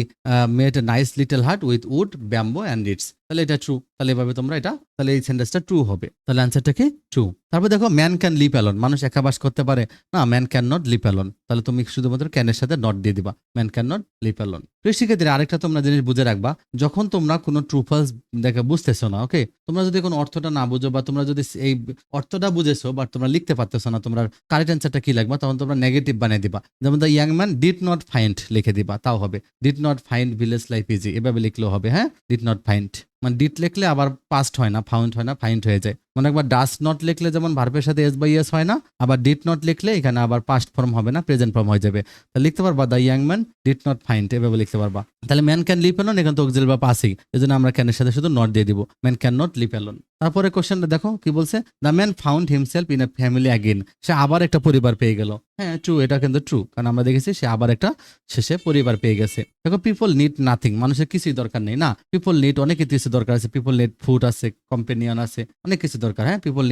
made a nice little heart with wood, bamboo and reeds, তাহলে এটা ট্রু, তাহলে এভাবে তোমরা এটা, তাহলে এই সেন্টেন্সটা ট্রু হবে, তাহলে অ্যান্সারটা কি ট্রু। তারপর দেখো ম্যান ক্যান লিভ অ্যালোন, মানুষ একা বাস করতে পারে না, man can not live alone, তাহলে তুমি শুধুমাত্র ক্যানের সাথে নট দিয়ে দিবা, man can not live alone. প্রিয় শিক্ষার্থীরা আরেকটা তোমরা জিনিস বুঝে রাখবা, যখন তোমরা কোনো ট্রু ফলস দেখে বুঝতেছো না, ওকে, তোমরা যদি কোনো অর্থটা না বুঝো বা তোমরা যদি এই অর্থটা বুঝেছো বাট তোমরা লিখতে পারতেছো না, তোমরা কারেক্ট অ্যান্সারটা কি লাগবা, তখন তোমরা নেগেটিভ বানিয়ে দিবা। যেমন the young man did not find লিখে দিবা, তাও হবে। Did not find village life easy, এভাবে লিখলেও হবে। হ্যাঁ, ডিড নট ফাইন্ড, মানে ডিড লিখলে আবার পাস্ট হয় না, ফাউন্ড হয় না, ফাইন্ড হয়ে যায়। মনে একবার ডাস নট লিখলে যেমন ভার্বের সাথে এস বাই এস হয় না, আবার ডিড নট লিখলে এখানে আবার পাস্ট ফর্ম হবে না, প্রেজেন্ট ফর্ম হয়ে যাবে। তাহলে লিখতে পারবা the young man did not find, এভাবে লিখতে পারবা। তাহলে ম্যান ক্যান লিভ অ্যালোন, এখানে তো অক্সিলারি বা পাসিং, এই জন্য আমরা ক্যানের সাথে শুধু নট দিয়ে দিব, man can not live alone. তারপরে কোশ্চেনটা দেখো কি বলছে, the man found himself in a family again, সে আবার একটা পরিবার পেয়ে গেল। হ্যাঁ ট্রু, এটা কিন্তু ট্রু, কারণ আমরা দেখেছি সে আবার একটা শেষে পরিবার পেয়ে গেছে। দেখো পিপল নিড নাথিং, মানুষের কিছুই দরকার নেই না, পিপল নিড অনেক কিছু দরকার আছে, পিপল নিড ফুড আছে, কম্পেনিয়ন আছে, অনেক কিছু দরকার। হ্যাঁ, people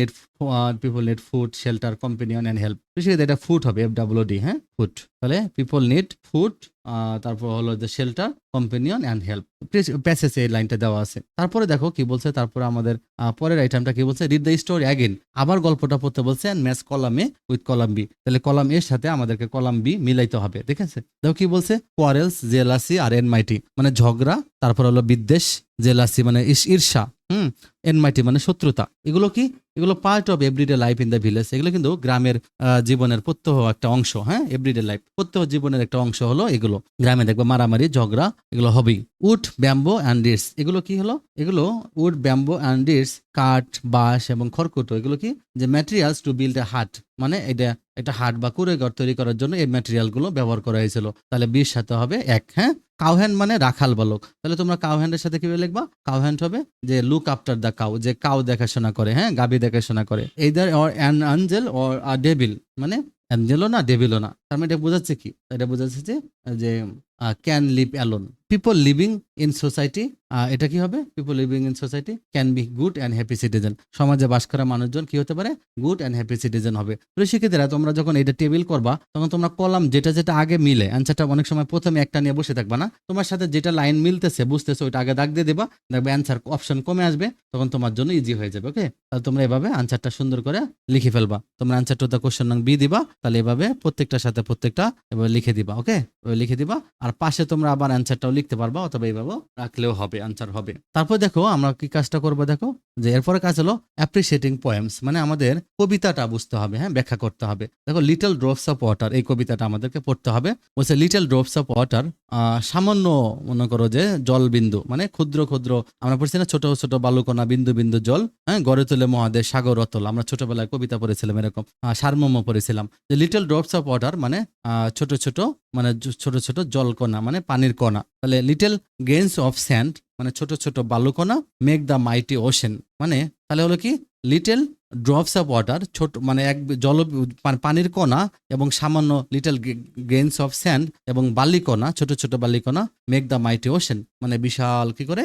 need food, shelter, companion and help, এটা ফুড হবে, FWD, হ্যাঁ ফুড, তাহলে পিপল নিড ফুড, তারপর হলো যে শেল্টার, কম্পেনিয়ন অ্যান্ড হেল্প, প্যাসেজে এই লাইনটা দেওয়া আছে। তারপরে দেখো কি বলছে, তারপরে আমাদের পরের আইটেমটা কি বলছে, রিড দ্য স্টোরি অ্যাগেন, আবার গল্পটা পড়তে বলছে, and match column A with column B, তাহলে কলাম এর সাথে আমাদেরকে কলাম বি মিলাইতে হবে। দেখেছে, দেখো কি বলছে, কোয়ারেলস, জেলাসি আর এনমাইটি, মানে ঝগড়া, তারপর হলো বিদ্বেষ, জেলাসি মানে ঈর্ষা, এনমাইটি মানে শত্রুতা, এগুলো কি, এগুলো part of everyday life in the village, এগুলো কিন্তু গ্রামের জীবনের প্রত্যহ একটা অংশ। হ্যাঁ, এভরিডে লাইফ, প্রত্যহ জীবনের একটা অংশ হলো এগুলো। গ্রামে দেখবো মারামারি, ঝগড়া, এগুলো হবেই। উড, ব্যাম্বো অ্যান্ড রিডস, এগুলো কি হলো, এগুলো উড, ব্যাম্বো অ্যান্ড রিডস, কাঠ, বাঁশ এবং খড়কুটো, এগুলো কি, যে ম্যাটেরিয়ালস টু বিল্ড এ হাট, মানে এটা একটা হাট বা কুঁড়েঘর তৈরি করার জন্য এই ম্যাটেরিয়াল গুলো ব্যবহার করা হয়েছিল। তাহলে 20 সাথে হবে 1। হ্যাঁ, কাউহ্যান্ড মানে রাখাল বালক, তাহলে তোমরা কাউহ্যান্ডের সাথে কিভাবে লিখবা, কাউহ্যান্ড হবে যে লুক আফটার দ্য কাউ, যে কাউ দেখাশোনা করে, হ্যাঁ গাবি দেখাশোনা করে। Either or an Angel or a devil, মানে অ্যাঞ্জেলও না ডেভিলও না, তার মানে এটা বোঝাচ্ছে কি, এটা বোঝাচ্ছে যে can live alone. People living in society, এটা কি হবে, people living in society can be good and happy citizen, সমাজে বাস করা মানুষজন কি হতে পারে, গুড অ্যান্ড হ্যাপি সিটিজেন হবে। তো শিক্ষার্থীরা তোমরা যখন এটা টেবিল করবা তখন তোমরা কলাম যেটা যেটা আগে মিলে, অ্যান্সারটা অনেক সময় প্রথমে একটা নিয়ে বসে থাকবা না, তোমার সাথে যেটা লাইন মিলতেছে বুঝতেছে ওইটা আগে দাগ দিয়ে দেবা, দেখবে অ্যান্সার অপশন কমে আসবে, তখন তোমার জন্য ইজি হয়ে যাবে। ওকে, তাহলে তোমরা এভাবে অ্যান্সারটা সুন্দর করে লিখে ফেলবা, তোমরা অ্যান্সার টু দ্য কোশ্চেন নং বি দিবা, তাহলে এভাবে প্রত্যেকটার সাথে প্রত্যেকটা এভাবে লিখে দিবা। ওকে, লিখে দিবা, আর পাশে তোমরা আবার অ্যান্সারটাও লিখতে পারবা অথবা এইভাবে রাখলেও হবে, আনসার হবে। তারপর দেখো আমরা কি কাজটা করবো, দেখো যে এরপরে কাজ হলো অ্যাপ্রিসিয়েটিং পোয়েমস, মানে আমাদের কবিতাটা বুঝতে হবে, হ্যাঁ ব্যাখ্যা করতে হবে। দেখো লিটল ড্রপস অফ ওয়াটার, এই কবিতাটা আমাদেরকে পড়তে হবে। বলছে লিটল ড্রপস অফ ওয়াটার, সামান্য মনে করো যে জল বিন্দু, মানে ক্ষুদ্র ক্ষুদ্র, আমরা পড়ছি না ছোট ছোট বালুকণা বিন্দু বিন্দু জল, হ্যাঁ গড়ে তোলে মহাদেশ সাগর অতল। আমরা ছোটবেলায় কবিতা পড়েছিলাম এরকম, সারমর্ম পড়েছিলাম যে লিটল ড্রপস অফ ওয়াটার মানে ছোট ছোট, মানে ছোট ছোট জলকণা মানে পানির কণা। তাহলে লিটল গ্রেনস অফ স্যান্ড মানে ছোট ছোট বালুকণা, মেক দ্য মাইটি ওশেন, মানে তাহলে হলো কি লিটল ড্রপস অফ ওয়াটার ছোট মানে এক জল পানির কণা এবং সামান্য লিটল গ্রেনস অফ স্যান্ড এবং বালিকণা ছোট ছোট বালিকণা, মেক দ্য মাইটি ওশেন মানে বিশাল কি করে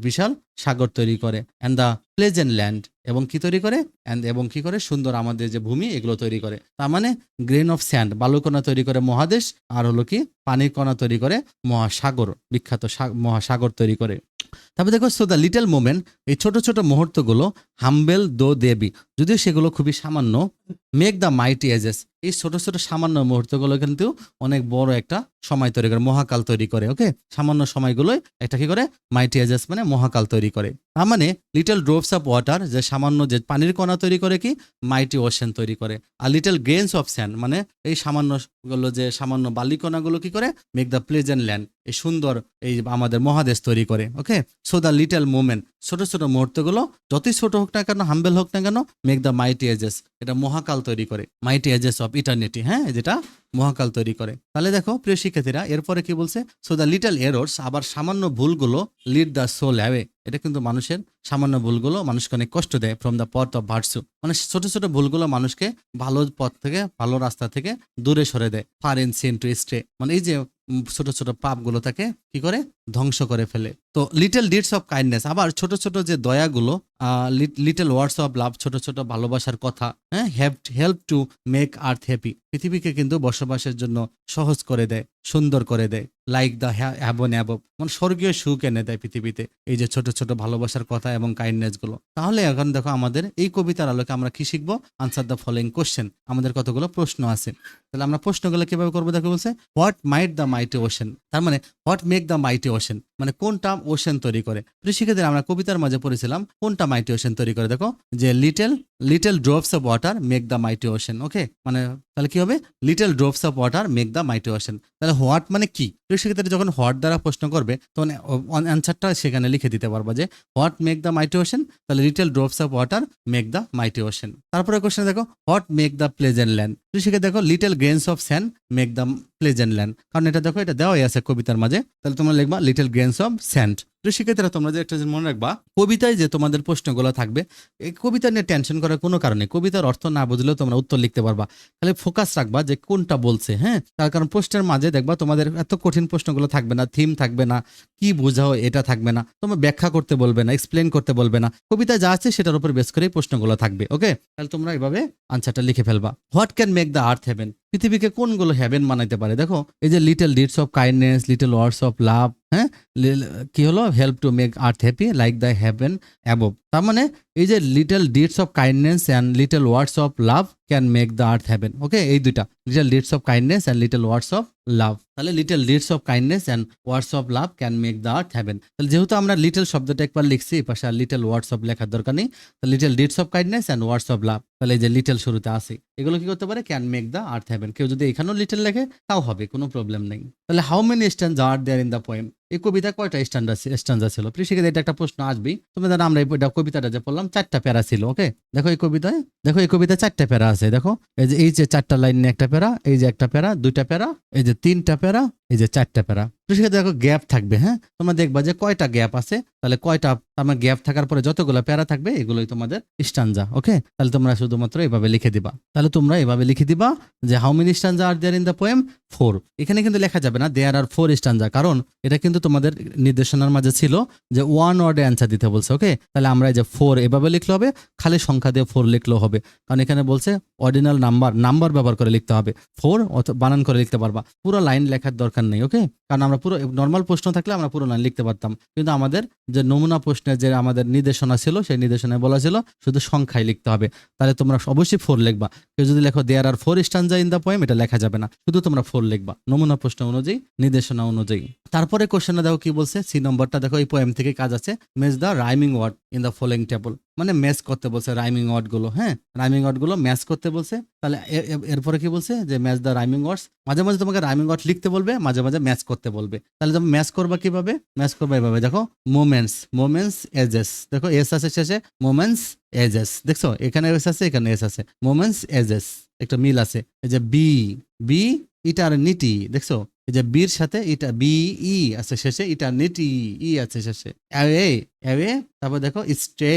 বিশাল সাগর তৈরি করে। অ্যান্ড দ্য প্লেজেন্ট ল্যান্ড এবং কি তৈরি করে, এবং কি করে সুন্দর আমাদের যে ভূমি এগুলো তৈরি করে। তার মানে গ্রেন অফ স্যান্ড বালুকণা তৈরি করে মহাদেশ, আর হলো কি পানির কণা তৈরি করে মহাসাগর, বিখ্যাত মহাসাগর তৈরি করে। তারপর দেখো সো দ্য লিটল মোমেন্ট, এই ছোট ছোট মুহূর্তগুলো হাম্বেল দো দেবি, যদিও সেগুলো খুবই সামান্য, মেক দ্য মাইটি এজেস, এই ছোট ছোট সামান্য মুহূর্তগুলো কিন্তু অনেক বড় একটা সময় তৈরি করে, মহাকাল তৈরি করে। ওকে, সামান্য সময়গুলোই একটা কি করে মাইটি এজেস মানে মহাকাল তৈরি করে। তার মানে লিটল ড্রপস অফ ওয়াটার যে সামান্য যে পানির কণা তৈরি করে কি মাইটি ওশেন তৈরি করে। আর লিটল গ্রেনস অফ স্যান্ড মানে এই সামান্য গুলো যে সামান্য বালিকণাগুলো কি করে মেক দ্য প্লেজেন্ট ল্যান্ড, এই সুন্দর এই আমাদের মহাদেশ তৈরি করে। ওকে, সো দ্য লিটল মোমেন্ট, ছোট ছোট মুহূর্তগুলো যতই ছোট হোক না কেন, হাম্বেল হোক না কেন, মেক দ্য মাইটি এজেস, এটা মহাকাল তৈরি করে, মাইটি এজেস অফ ইটার্নিটি, হ্যাঁ যেটা মহাকাল তৈরি করে। তাহলে দেখো প্রিয় শিক্ষার্থীরা এরপরে কি বলছে, সো দ্য লিটল এরর্স, আবার সামান্য ভুলগুলো লিড দ্য সোল অ্যাওয়ে, এটা কিন্তু মানুষের সামান্য ভুলগুলো মানুষকে অনেক কষ্ট দেয় ফ্রম দ্য পথ অফ ভার্চু, মানে ছোট ছোট ভুলগুলো মানুষকে ভালো পথ থেকে ভালো রাস্তা থেকে দূরে সরে দেয়। Far in sin to stay, মানে এই যে ছোট ছোট পাপগুলো তাকে কি করে ধ্বংস করে ফেলে। তো লিটল ডিডস অফ কাইন্ডনেস, আবার ছোট ছোট যে দয়াগুলো, লিটল ওয়ার্ডস অফ লাভ, ছোট ছোট ভালোবাসার কথা, হ্যাঁ help to make earth happy, পৃথিবীকে কিন্তু বসবাসের জন্য সহজ করে দেয়, সুন্দর করে দেয়। লাইক দ্য হ্যাভন অ্যাবভ, মানে স্বর্গীয় সুখ এনে দেয় পৃথিবীতে এই যে ছোট ছোট ভালোবাসার কথা এবং কাইন্ডনেস গুলো। তাহলে এখন দেখো আমাদের এই কবিতার আলোকে আমরা কি শিখবো, আনসার দ্য ফলোইং কোশ্চেন, আমাদের কতগুলো প্রশ্ন আছে। তাহলে আমরা প্রশ্নগুলো কিভাবে করবো দেখো, বলছে what mite the mighty ocean, তার মানে what make the mighty ocean মানে কোনটা ওশেন তৈরি করে। শিক্ষার্থীরা আমরা কবিতার মাঝে পড়েছিলাম কোনটা মাইটি ওশেন তৈরি করে, দেখো যে little drops of water make the mighty ocean. Okay, মানে তাহলে কি হবে little drops of water make the mighty ocean. তাহলে হোয়াট মানে কি, সেক্ষেত্রে যখন হোয়াট দ্বারা প্রশ্ন করবে তখন অ্যান্সারটা সেখানে লিখে দিতে পারবা যে what make the mighty ocean, তাহলে little drops of water make the mighty ocean. তারপরে কোশ্চেন দেখো what make the pleasant land, সেক্ষেত্রে দেখো little grains of sand make the pleasant land, কারণ এটা দেখো এটা দেওয়াই আছে কবিতার মাঝে। তাহলে তোমরা লিখবা লিটল গ্রেনস অফ স্যান্ড। শিক্ষার্থীরা তোমরা যে একটা মনে রাখবা, কবিতায় যে তোমাদের প্রশ্নগুলো থাকবে এই কবিতা নিয়ে টেনশন করার কোনো কারণে, কবিতার অর্থ না বুঝলেও তোমরা উত্তর লিখতে পারবা, খালি ফোকাস রাখবা যে কোনটা বলছে। হ্যাঁ, তার কারণ প্রশ্নের মাঝে দেখবা তোমাদের এত কঠিন প্রশ্নগুলো থাকবে না, থিম থাকবে না, কি বোঝাও এটা থাকবে না, তোমরা ব্যাখ্যা করতে বলবে না, এক্সপ্লেন করতে বলবে না, কবিতায় যা আছে সেটার উপর বেস করেই প্রশ্নগুলো থাকবে। ওকে, তাহলে তোমরা এইভাবে আনসারটা লিখে ফেলবা। What can make the earth heaven, পৃথিবীকে কোনগুলো হেভেন বানাইতে পারে, দেখো এই যে little deeds of kindness, little words of love, হ্যাঁ কি হলো help to make earth happy like the heaven above. তার মানে এই যে little deeds of kindness and little words of love can make the earth heaven. Okay, এই দুইটা little deeds of kindness and little words of love, তাহলে little deeds of kindness and words of love can make the earth heaven. তাহলে যেহেতু আমরা little শব্দটা একবার লিখছি, এই পাশে আর লিটল ওয়ার্ডস অফ লেখার দরকার নেই, little deeds of kindness and words of love, তাহলে এই যে লিটল শুরুতে আসে এগুলো কি করতে পারে can make the earth heaven. কেউ যদি এখানেও লিটল লেখে তাও হবে, কোনো প্রবলেম নেই। তাহলে how many stanza are there in the poem, এই কবিতা কয়টা স্ট্যান্ডা ছিল? সেক্ষেত্রে এটা একটা প্রশ্ন আসবেই। তুমি জানো আমরা এই কবিতাটা যে পড়লাম 4টা প্যারা ছিল। ওকে, দেখো এই কবিতায় 4টা প্যারা আছে। দেখো এই যে 4টা লাইন নিয়ে একটা প্যারা, এই যে একটা প্যারা, 2টা প্যারা, এই যে 3টা প্যারা, এই যে 4টা প্যারা। সেক্ষেত্রে দেখো গ্যাপ থাকবে। হ্যাঁ, তোমরা দেখবা যে কয়টা গ্যাপ আছে, তাহলে কয়টা আমার গ্যাপ থাকার পরে যতগুলো প্যারা থাকবে এগুলোই তোমাদের স্ট্যান্ডা। ওকে, তাহলে তোমরা শুধুমাত্র এভাবে লিখে দিবা। তাহলে তোমরা এভাবে লিখে দিবা যে how many stanza are there in the poem 4। এখানে কিন্তু লেখা যাবে না দেয়ার আর 4 স্ট্যান্ডা, কারণ এটা কিন্তু তোমাদের নির্দেশনার মাঝে ছিল যে ওয়ান ওয়ার্ডে অ্যান্সার দিতে বলছে। ওকে, তাহলে আমরা এই যে 4 এভাবে লিখলে হবে, খালি সংখ্যা দিয়ে 4 লিখলেও হবে, কারণ এখানে বলছে অর্ডিনাল নাম্বার ব্যবহার করে লিখতে হবে। 4 বানান করে লিখতে পারবা, পুরো লাইন লেখার দরকার নেই। ওকে, কারণ আমরা পুরো নর্মাল প্রশ্ন থাকলে আমরা পুরো লাইন লিখতে পারতাম, কিন্তু আমাদের যে নমুনা প্রশ্নের যে আমাদের নির্দেশনা ছিল সেই নির্দেশনায় বলা ছিল শুধু সংখ্যায় লিখতে হবে। তাহলে তোমরা অবশ্যই 4 লিখবা। কেউ যদি লেখো দেয়ার আর 4 স্ট্যান্জা ইন দ্য পোয়েম, এটা লেখা যাবে না, শুধু তোমরা 4 লিখবা নমুনা প্রশ্ন অনুযায়ী, নির্দেশনা অনুযায়ী। তারপরে কোশ্চেনে দেখো কি বলছে, সি নম্বরটা দেখো, এই পোয়েম থেকে কাজ আছে, match the rhyming word in the following table, মানে ম্যাচ করতে বলছে রাইমিং ওয়ার্ড গুলো। হ্যাঁ, রাইমিং ওয়ার্ড গুলো ম্যাচ করতে বলছে। তাহলে এরপরে কি বলছে যে ম্যাচ দ্য রাইমিং ওয়ার্ডস, মাঝে মাঝে তোমাকে রাইমিং ওয়ার্ড লিখতে বলবে, মাঝে মাঝে ম্যাচ করতে বলবে। তাহলে তুমি ম্যাচ করবা কিভাবে, ম্যাচ করবা এভাবে, দেখো মোমেন্টস, মোমেন্টস এজেস, দেখো এস আছে শেষে, মোমেন্টস এজেস, দেখছো এখানে এস আছে এখানে এস আছে, মোমেন্টস এজেস, একটা মিল আছে। এই যে বি, বি ইটারনিটি, দেখছো এই যে বির সাথে এটা বি ই আছে শেষে, ইটারনিটি ই আছে শেষে। অ্যাওয়ে, অ্যাওয়ে, তারপর দেখো স্টে,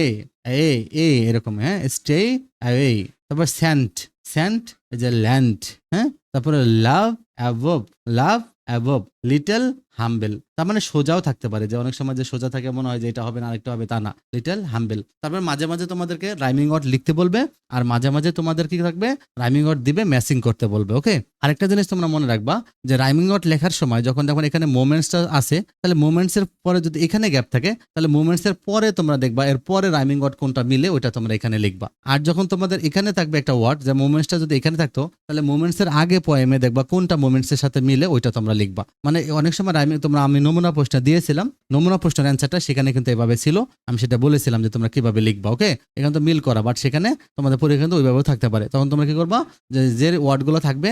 এ এরকম, হ্যাঁ স্টে অ্যাওয়ে। তারপর স্যান্ট, স্যান্ট এই যে ল্যান্ড, হ্যাঁ। তারপরে লাভ অ্যাবভ, লাভ অ্যাবভ, লিটল হাম্বেল, তার মানে সোজাও থাকতে পারে, যে অনেক সময় যে সোজা থাকে মনে হয় যে এটা হবে না আরেকটা হবে, তা না, লিটল হাম্বেল। তারপর মাঝে মাঝে তোমাদেরকে রাইমিং ওয়ার্ড লিখতে বলবে, আর মাঝে মাঝে তোমাদের কি থাকবে, রাইমিং ওয়ার্ড দিবে, ম্যাচিং করতে বলবে। ওকে, আরেকটা জিনিস তোমরা মনে রাখবা যে রাইমিং ওয়ার্ড লেখার সময় যখন যখন এখানে মোমেন্টসটা আছে, তাহলে মোমেন্টস এর পরে যদি এখানে গ্যাপ থাকে, তাহলে মোমেন্টস এর পরে তোমরা দেখবা এর পরে রাইমিং ওয়ার্ড কোনটা মিলে ওইটা তোমরা এখানে লিখবা। আর যখন তোমাদের এখানে থাকবে একটা ওয়ার্ড, যে মোমেন্টসটা যদি এখানে থাকতো, তাহলে মোমেন্টস এর আগে পোয়েমে দেখবা কোনটা মোমেন্টস এর সাথে মিলে ওইটা তোমরা লিখবা। মানে অনেক সময় রাইমিং তোমরা, আমি নমুনা প্রশ্ন দিয়েছিলাম, নমুনা প্রশ্নের অ্যান্সারটা সেখানে কিন্তু এভাবে ছিল, আমি সেটা বলেছিলাম যে তোমরা কিভাবে লিখবা। ওকে, এখানে তো মিল করা, বাট সেখানে তোমাদের পরীক্ষা কিন্তু ওইভাবেও থাকতে পারে। তখন তোমরা কি করবা, যে ওয়ার্ডগুলো থাকবে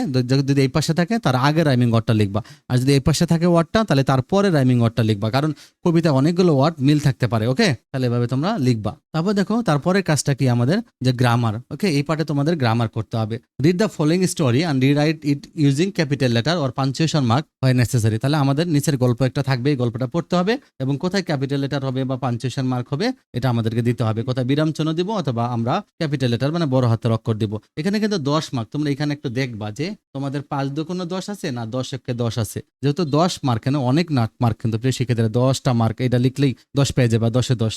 যদি এই পাশে থাকে তার আগে রাইমিং ওয়ার্ডটা লিখবা, আর যদি এই পাশে থাকে ওয়ার্ডটা তাহলে তারপরে রাইমিং ওয়ার্ডটা লিখবা, কারণ কবিতা অনেকগুলো ওয়ার্ড মিল থাকতে পারে। ওকে, তাহলে এভাবে তোমরা লিখবা। তারপর দেখো তারপরে কাজটা কি আমাদের, যে গ্রামার। ওকে, এই পার্টে তোমাদের গ্রামার করতে হবে। Read the following story and rewrite it using capital letter or punctuation mark হয় নেসেসারি। তাহলে আমাদের নিচের গল্প একটা থাকবে, এই গল্পটা পড়তে হবে, এবং কোথায় ক্যাপিটাল লেটার হবে বা পাঞ্চুয়েশন মার্ক হবে এটা আমাদেরকে দিতে হবে, কোথায় বিরাম চিহ্ন দিব অথবা আমরা ক্যাপিটাল লেটার মানে বড় হাতের অক্ষর দিব। এখানে কিন্তু 10 মার্ক, তোমরা এখানে একটু দেখবা যে তোমাদের 5 দুগুণ 10 আছে না 10 একে 10 আছে, যেহেতু 10 মার্ক, কেন অনেক মার্ক কিন্তু প্রিয় শিক্ষার্থীরা, 10টা মার্ক, এটা লিখলেই 10 পেয়ে যাবে, 10-এ 10।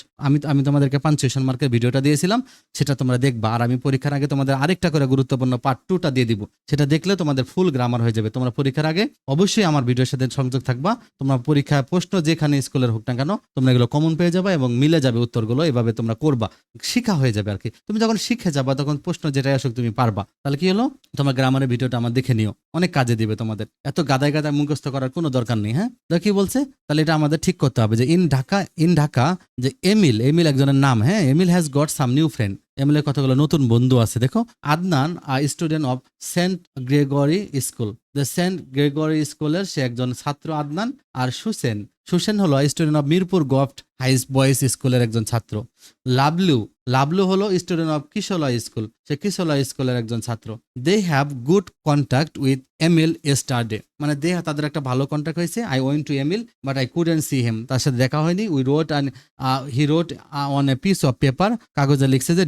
আমি তোমাদেরকে পাঞ্চুয়েশন মার্কের ভিডিওটা দিয়েছিলাম, সেটা তোমরা দেখবা, আর আমি পরীক্ষার আগে তোমাদের আরেকটা করে গুরুত্বপূর্ণ পার্ট 2টা দিয়ে দিব, সেটা দেখলে তোমাদের ফুল গ্রামার হয়ে যাবে। তোমরা পরীক্ষার আগে অবশ্যই আমার ভিডিওর সাথে সংযোগ থাকবা, তোমরা পরীক্ষায় প্রশ্ন যেখানে স্কুলের হোক না কেন তোমরা এগুলো কমন পেয়ে যাবে এবং মিলে যাবে উত্তরগুলো, এভাবে তোমরা করবা, শিখা হয়ে যাবে আর কি। তুমি যখন শিখে যাবা তখন প্রশ্ন যেটাই আসুক তুমি পারবা। তাহলে কি হলো, তোমার গ্রামারের ভিডিওটা আমার দেখে নিও, অনেক কাজে দিবে তোমাদের, এত গাদায় গাদায় মুখস্থ করার কোনো দরকার নেই। হ্যাঁ, দেখো কি বলছে, তাহলে এটা আমাদের ঠিক করতে হবে যে ইন ঢাকা যে এমিল একজনের নাম। হ্যাঁ, Emil has got some new friend, এমিলের কতগুলো নতুন বন্ধু আছে। দেখো Adnan student of Saint Gregory school, Saint Gregory স্কুলের সে একজন ছাত্র আদনান। আর সুসেন হলো student of Mirpur govt high boys স্কুলের একজন ছাত্র। লাবলু হলো স্টুডেন্ট অফ কিশোলয় স্কুল, সে কিশোলয় স্কুলের একজন ছাত্র। They have good contact with Emil yesterday, মানে তাদের একটা ভালো কন্ট্যাক্ট হয়েছে। I went to Emil but I couldn't see him, তার সাথে দেখা হয়নি। We wrote and he wrote on a piece of paper, কাগজে লিখছে যে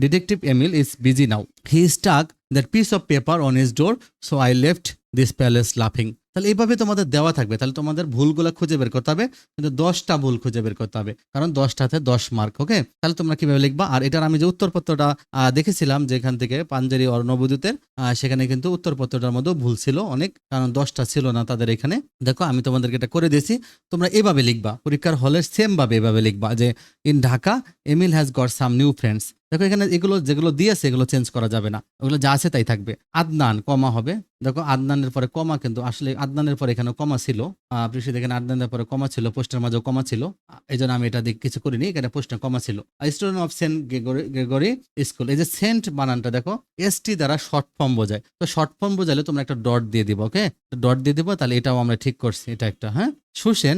detective Emil is busy now, he stuck that piece of paper on his door, so I left this palace লাফিং। তাহলে এইভাবে তোমাদের দেওয়া থাকবে, তাহলে তোমাদের ভুলগুলো খুঁজে বের করতে হবে, কিন্তু 10টা ভুল খুঁজে বের করতে হবে, কারণ 10টাতে 10 মার্ক। ওকে, তাহলে তোমরা কিভাবে লিখবা। আর এটার আমি যে উত্তরপত্রটা দেখেছিলাম যেখান থেকে পাঞ্জেরি আর নবদ্বীপের, সেখানে কিন্তু উত্তরপত্রটার মধ্যেও ভুল ছিল অনেক, কারণ 10টা ছিল না তাদের এখানে। দেখো আমি তোমাদেরকে এটা করে দিয়েছি, তোমরা এভাবে লিখবা, পরীক্ষার হলে সেম ভাবে এভাবে লিখবা যে in Dhaka Emil has got some new friends. দেখো এখানে এগুলো যেগুলো দিয়েছে এগুলো চেঞ্জ করা যাবে না, ওগুলো যা আছে তাই থাকবে। আদনান কমা হবে, দেখো আদনানের পরে কমা, কিন্তু আসলে আদনানের পরে এখানে কমা ছিল, পৃষ্ঠে দেখেন আদনানের পরে কমা ছিল, পোস্টের মাঝেও কমা ছিল, এই জন্য আমি এটা কিছু করিনি, এখানে পোস্টে কমা ছিল। Student of Saint Gregory School, এই যে সেন্ট বানানটা দেখো এসটি দ্বারা শর্ট ফর্ম বোঝায়, তো শর্ট ফর্ম বোঝালে তোমরা একটা ডট দিয়ে দিবো। ওকে, ডট দিয়ে দিবো, তাহলে এটাও আমরা ঠিক করছি, এটা একটা। হ্যাঁ, Susen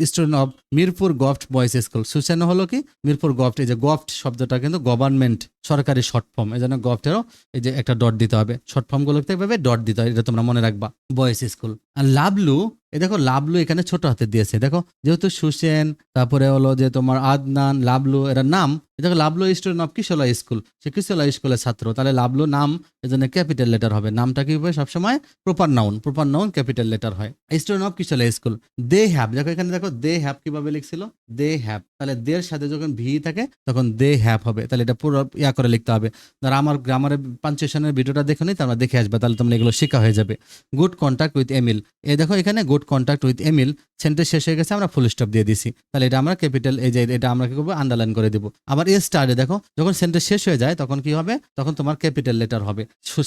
student of Mirpur govt boys school, Susen হলো কি মিরপুর গভট, এই যে গভট শব্দটা কিন্তু গভর্নমেন্ট সরকারি শর্ট ফর্ম, এই জন্য গভটেরও এই যে একটা ডট দিতে হবে, শর্ট ফর্ম গুলো দেখবে ডট দিতে হবে, এটা তোমরা মনে রাখবা। Boys school. আর লাবলু, এই দেখো লাবলু এখানে ছোট হাতে দিয়েছে, দেখো যেহেতু সুসেন, তারপরে হলো যে তোমার আদনান, লাবলু এরা নাম, দেখো Lablu student of Kishaloy school, সে কিশোলয় স্কুলের ছাত্র, তাহলে লাবলু নাম, এই জন্য ক্যাপিটাল লেটার হবে। নামটা কি হবে সবসময় প্রপার নাউন ক্যাপিটাল লেটার হয়। Student of Kishaloy school. They have, দেখো এখানে দেখো দে হ্যাভ কিভাবে লিখছিল, দে হ্যাভ, তাহলে দের সাথে যখন ভি থাকে তখন দে হ্যাভ হবে, তাহলে এটা পুরো করে লিখতে হবে। যারা আমার গ্রামারের পাঞ্চুয়েশনের ভিডিওটা দেখো নি, তারা দেখে আসবে, তাহলে তোমরা এগুলো শেখা হয়ে যাবে। গুড কন্ট্যাক্ট উইথ এমিল, এই দেখো এখানে good contact with Emil, sentence শেষ হয়ে গেছে, আমরা ফুল স্টপ দিয়ে দিছি, তাহলে এটা আমরা ক্যাপিটাল, এই যে এটা আমরা কি করবো, আন্ডারলাইন করে দিব। আবার স্টারে দেখো, যখন সেন্টেন্স শেষ হয়ে যায় তখন কি হবে, তখন তোমার ক্যাপিটাল লেটার হবে,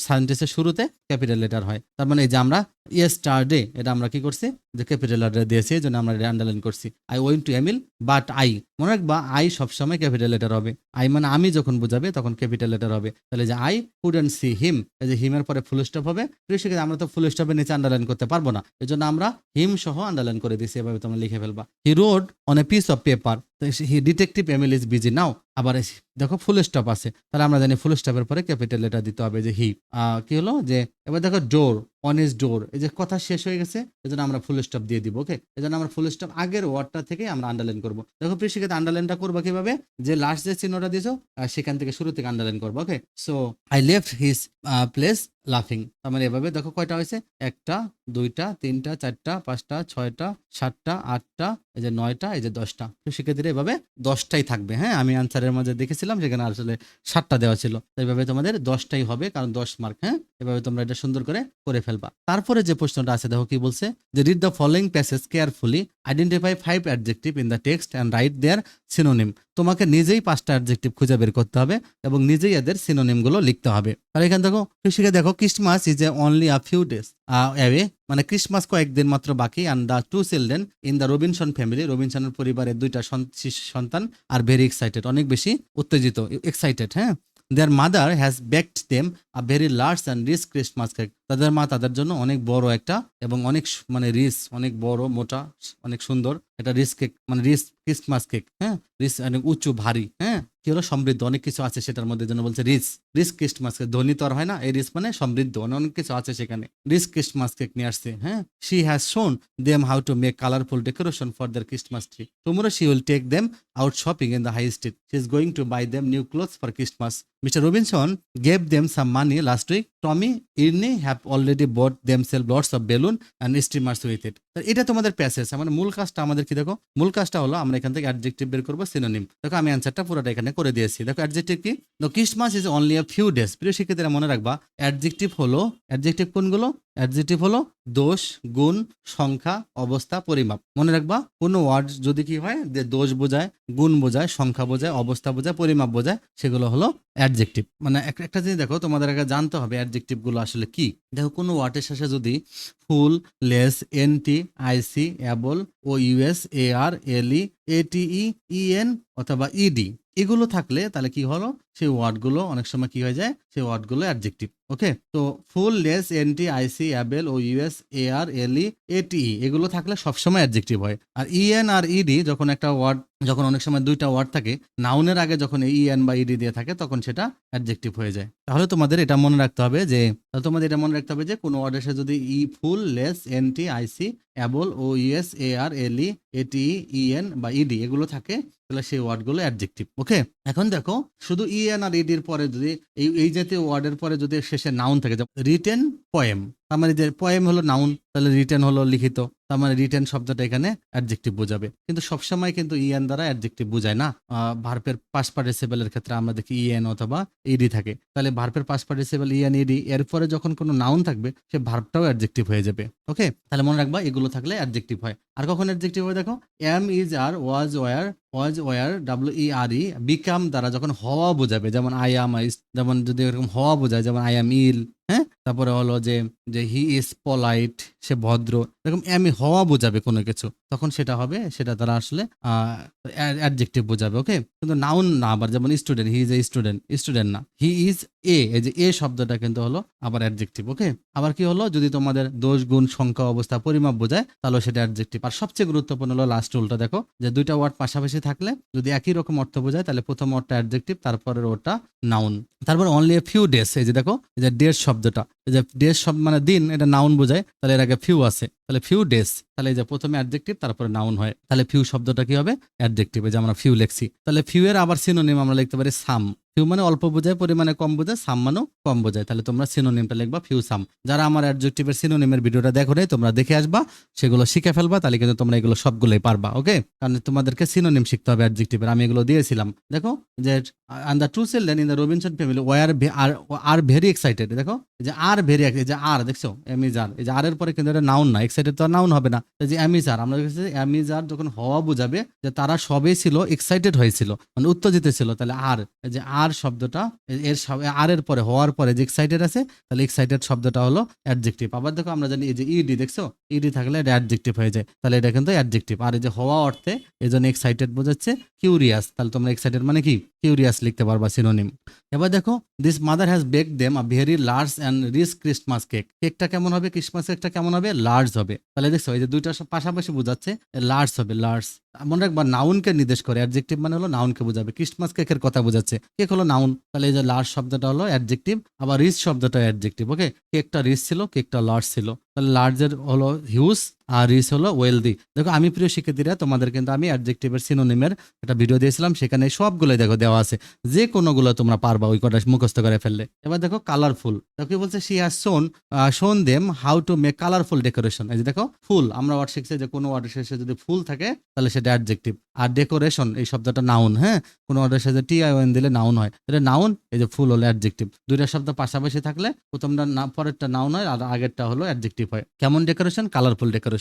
সেন্টেন্সের শুরুতে ক্যাপিটাল লেটার হয়। তার মানে এই যে আমরা ইয়েস্টারডে, এটা আমরা কি করছি, যে ক্যাপিটাল লেটার দিয়েছি, এই জন্য আমরা এটা আন্ডারলাইন করছি। I went to Emil but I, মনে রাখবা আই সবসময় ক্যাপিটাল লেটার হবে। আই মানে আমি যখন বোঝাবে তখন ক্যাপিটাল লেটার হবে। তাহলে যে আই কুডন্ট সি হিম, এই যে হিমের পরে ফুল স্টপ হবে, সেক্ষেত্রে আমরা তো ফুল স্টপের নিচে আন্ডারলাইন করতে পারবো না, এই জন্য আমরা হিম সহ আন্ডারলাইন করে দিছি, এভাবে তোমরা লিখে ফেলবা। He wrote on a piece of paper, he detective Emil is busy now. আবার দেখো ফুল স্টপ আছে, তাহলে আমরা জানি ফুল স্টপের পরে ক্যাপিটাল লেটার দিতে হবে, যে হি। কি হলো যে, এবার দেখো ডোর অন ইজ ডোর, এই যে কথা শেষ হয়ে গেছে, এই জন্য আমরা ফুল স্টপ দিয়ে দিব। ওকে, এই জন্য আমরা ফুল স্টপ আগের ওয়ার্ডটা থেকে আমরা আন্ডারলাইন করবো। দেখো প্রিয় শিক্ষার্থী, আন্ডারলাইনটা করবো কিভাবে, যে লাস্ট যে চিহ্নটা দিছো সেখান থেকে শুরু থেকে আন্ডারলাইন করবো। Okay, so I left his place লাফিং, তার মানে এভাবে দেখো কয়টা হয়েছে, 1টা 2টা 3টা 4টা 5টা 6টা 7টা 8টা, এই যে 9টা, এই যে 10টা। তো শিক্ষার্থীরা এভাবে 10টাই থাকবে। হ্যাঁ, আমি আনসারের মাঝে দেখেছিলাম সেখানে আসলে 7টা দেওয়া ছিল, তো এইভাবে তোমাদের 10টাই হবে, কারণ 10 মার্ক। হ্যাঁ, এভাবে তোমরা এটা সুন্দর করে ফেলবা। তারপরে যে প্রশ্নটা আছে দেখো কি বলছে, যে read the following passage carefully, identify 5 adjective in the text and write their synonym. তোমাকে নিজেই 5টা অ্যাডজেক্টিভ খুঁজে বের করতে হবে এবং নিজেই এদের সিনোনিম গুলো লিখতে হবে। আর এখানে দেখো কৃষিকে দেখো, Christmas is a only a few days away, মানে ক্রিসমাস কয়েকদিন মাত্র বাকি। And the 2 children in the Robinson family, রবিনসনের পরিবারের 2টা শিশু সন্তান আর ভেরি এক্সাইটেড, অনেক বেশি উত্তেজিত, এক্সাইটেড। হ্যাঁ, their mother has baked them a very large and rich Christmas cake, তাদের মা তাদের জন্য অনেক বড় একটা এবং অনেক মানে রিচ, অনেক বড় মোটা অনেক সুন্দর একটা রিচ কেক, মানে রিচ ক্রিসমাস কেক। হ্যাঁ, রিচ অনেক উঁচু ভারী। হ্যাঁ, কি হলো, সমৃদ্ধ, অনেক কিছু আছে সেটার মধ্যে, জন্য বলছে রিচ। রিচ ক্রিসমাস কেক, ধনী তো আর হয় না, এই রিচ মানে সমৃদ্ধ, অনেক কিছু আছে সেখানে, রিচ ক্রিসমাস কেক নিয়ে আসছে। হ্যাঁ, she has shown them how to make colourful decoration for their Christmas tree, tomorrow she will take them out shopping in the high street. She is going to buy them new clothes for Christmas. Mr. Robinson gave them some money last week. Tommy, Ernie have already bought themselves lots of balloon and streamers with it. তো এটা তোমাদের passage. মানে মূল কাজটা আমাদের কি, দেখো মূল কাজটা হলো আমরা এখান থেকে অ্যাডজেক্টিভ বের করবো, সিনোনিম। দেখো আমি অ্যান্সারটা পুরোটা এখানে করে দিয়েছি। দেখো অ্যাডজেক্টিভ কি, the Christmas is only a few days. প্রিয় শিক্ষার্থীরা মনে রাখবা, অ্যাডজেক্টিভ হলো, অ্যাডজেক্টিভ কোনগুলো, অ্যাডজেক্টিভ হলো দোষ, গুণ, সংখ্যা, অবস্থা, পরিমাপ। মনে রাখবা, কোনো ওয়ার্ড যদি কি হয়, যে দোষ বোঝায়, গুণ বোঝায়, সংখ্যা বোঝায়, অবস্থা বোঝায়, পরিমাপ বোঝায়, সেগুলো হলো অ্যাডজেক্টিভ। মানে একটা জিনিস দেখো, তোমাদের আগে জানতে হবে অ্যাডজেক্টিভ গুলো আসলে কি। দেখো কোনো ওয়ার্ডের শেষে যদি ফুল, লেস, এনটি, আইসি, অ্যাবল, ও ইউএস, এ আর, এলই, এটিই, ইএন অথবা ইডি এগুলো থাকলে তাহলে কি হলো, সেই ওয়ার্ডগুলো অনেক সময় কি হয়ে যায়, সেই ওয়ার্ডগুলো অ্যাডজেক্টিভ। ওকে, তো ফুল, লেস, এনটি, আইসি, অ্যাবেল, ও ইউএস, এ আর, এলই, এটিই এগুলো থাকলে সবসময় অ্যাডজেক্টিভ হয়। আর ইএন আর ইডি যখন একটা ওয়ার্ড, যখন অনেক সময় 2টা ওয়ার্ড থাকে, নাউনের আগে যখন ইএন বা ইডি দিয়ে থাকে তখন সেটা অ্যাডজেক্টিভ হয়ে যায়। তাহলে তোমাদের এটা মনে রাখতে হবে যে, কোনো ওয়ার্ডের সাথে যদি ফুল, লেস, এনটি, আইসি, অ্যাবল, ও ইউএস, এ আর, এলই, এটিই, ইএন বা ইডি এগুলো থাকে, তাহলে সেই ওয়ার্ডগুলো অ্যাডজেক্টিভ। ওকে, এখন দেখো শুধু ইএন আর ইডির পরে যদি এই জাতীয় ওয়ার্ডের পরে যদি শেষে নাউন থাকে, রিটেন, পয়েম, তার মানে যে পয়েম হলো নাউন, তাহলে রিটেন হলো লিখিত, তার মানে রিটেন শব্দটা এখানে অ্যাডজেক্টিভ বোঝাবে। কিন্তু সবসময় কিন্তু ইএন দ্বারা অ্যাডজেক্টিভ বোঝায় না। ভার্বের পাস্ট পার্টিসিপেলের ক্ষেত্রে আমরা দেখি ইএন অথবা ইডি থাকে, তাহলে ভার্বের পাস্ট পার্টিসিপেল ইএন, ইডি, এরপরে যখন কোনো নাউন থাকবে সে ভার্বটাও অ্যাডজেক্টিভ হয়ে যাবে। ওকে, তাহলে মনে রাখবা এগুলো থাকলে অ্যাডজেক্টিভ হয়। আর কখন অ্যাডজেক্টিভ হয়, দেখো am, is, are, was, were, WERE, become দ্বারা যখন হওয়া বোঝাবে, যেমন আই অ্যাম, যেমন যদি এরকম হওয়া বোঝায়, যেমন আই অ্যাম ইল। হ্যাঁ, তারপরে হলো যে যে হি ইজ পলাইট, সে ভদ্র, এরকম আমি হওয়া বোঝাবে কোনো কিছু, তখন সেটা হবে, সেটা দ্বারা আসলে অ্যাডজেক্টিভ বোঝাবে। ওকে, কিন্তু নাউন না, আবার যেমন student, he is a student, student না, হি ইজ এ, এই যে এ শব্দটা কিন্তু হলো আবার অ্যাডজেক্টিভ। ওকে, আবার কি হলো, যদি তোমাদের দোষ, গুণ, সংখ্যা, অবস্থা, পরিমাপ বোঝায় তাহলে সেটা অ্যাডজেক্টিভ। আর সবচেয়ে গুরুত্বপূর্ণ হলো লাস্ট রুলটা, দেখো যে 2টা ওয়ার্ড পাশাপাশি থাকলে যদি একই রকম অর্থ বোঝায় তাহলে প্রথম ওয়ার্ডটা অ্যাডজেক্টিভ, তারপরের ওটা নাউন। তারপর অনলি এ ফিউ ডেজ, এই যে দেখো এই যে ডেজ শব্দটা, এই যে ডেজ শব্দ মানে দিন, এটা নাউন বোঝায়, তাহলে এর আগে ফিউ আছে, তাহলে ফিউ ডেজ, তাহলে এই যে প্রথমে অ্যাডজেক্টিভ তারপরে নাউন হয়, তাহলে ফিউ শব্দটা কি হবে, অ্যাডজেক্টিভ। এই যে আমরা ফিউ লিখছি, তাহলে ফিউ এর আবার সিনোনিম আমরা লিখতে পারি সাম। ফিউ মানে অল্প বোঝায়, পরিমাণে কম বোঝায়, সাম মানেও কম বোঝায়। তাহলে তোমরা সিনোনিমটা লিখবা ফিউ সাম। যারা আমার অ্যাডজেক্টিভের সিনোনিমের ভিডিওটা দেখো নাই, তোমরা দেখে আসবা, সেগুলো শিখে ফেলবা, তাহলে কিন্তু তোমরা এগুলো সবগুলোই পারবা। ওকে, কারণ তোমাদেরকে সিনোনিম শিখতে হবে অ্যাডজেক্টিভের, আমি এগুলো দিয়েছিলাম। দেখো যে and the two children in the Robinson family are very excited। দেখো যে আর ভেরি, যে আর দেখছো অ্যামিজার, এই যে আর এর পরে কিন্তু এটা নাউন না, এক্সাইটেড তো নাউন হবে না। এই যে অ্যামিজার, আমরা দেখেছি অ্যামিজার যখন হওয়া বোঝাবে যে তারা সবে ছিল এক্সাইটেড হয়েছিল, মানে উত্তেজিত ছিল, তাহলে আর, এই যে আর শব্দটা এর আর এর পরে হওয়ার পরে যে এক্সাইটেড আছে, তাহলে এক্সাইটেড শব্দটা হলো অ্যাডজেক্টিভ। আবার দেখো আমরা জানি এই যে ইডি, দেখছো ইডি থাকলে এটা অ্যাডজেক্টিভ হয়ে যায়, তাহলে এটা কিন্তু অ্যাডজেক্টিভ। আর এই যে হওয়া অর্থে এই জন্য এক্সাইটেড বোঝাচ্ছে কিউরিয়াস, তাহলে তোমরা এক্সাইটেড মানে কি কিউরিয়াস লিখতে পারবা সিনোনিম। এবার দেখো this mother has bake them a very large and rich Christmas cake. কেকটা কেমন হবে, ক্রিসমাস কেকটা কেমন হবে, লার্জ হবে। তাহলে দেখছো এই যে দুইটা পাশাপাশি বোঝাচ্ছে, লার্জ হবে, লার্জ। মনে রাখবা নাউনকে নির্দেশ করে, অ্যাডজেক্টিভ মানে হলো নাউনকে বোঝাবে। ক্রিসমাস কেকের কথা বোঝাচ্ছে, কেক হলো নাউন, তাহলে এই যে লার্জ শব্দটা হলো অ্যাডজেক্টিভ, আবার রিচ শব্দটা অ্যাডজেক্টিভ। ওকে, কেকটা রিচ ছিল, কেকটা লার্জ ছিল, তাহলে লার্জের হলো হিউজ আর রিচ হলো ওয়েলদি। দেখো আমি প্রিয় শিক্ষার্থীরা তোমাদের কিন্তু আমি অ্যাডজেক্টিভের সিনোনিমের একটা ভিডিও দিয়েছিলাম, সেখানে সবগুলো দেখো দেওয়া আছে, যে কোনোগুলো তোমরা পারবা ওই কটা মুখস্থ করে ফেললে। এবার দেখো কালারফুল, দেখো কি বলছে, she has shown them how to make colourful decoration. এই যে দেখো ফুল, আমরা ওয়ার্ড শিখছি যে কোনো ওয়ার্ডের শেষে যদি ফুল থাকে তাহলে সেটা অ্যাডজেক্টিভ, আর ডেকোরেশন এই শব্দটা নাউন। হ্যাঁ, কোনো ওয়ার্ডের শেষে টিআইওএন দিলে নাউন হয়, এটা নাউন। এই যে ফুল হলো অ্যাডজেক্টিভ। দুইটা শব্দ পাশাপাশি থাকলে প্রথমটা না পরেরটা নাউন হয় আর আগেরটা হলো অ্যাডজেক্টিভ হয়। কেমন ডেকোরেশন, কালারফুল ডেকোরেশন।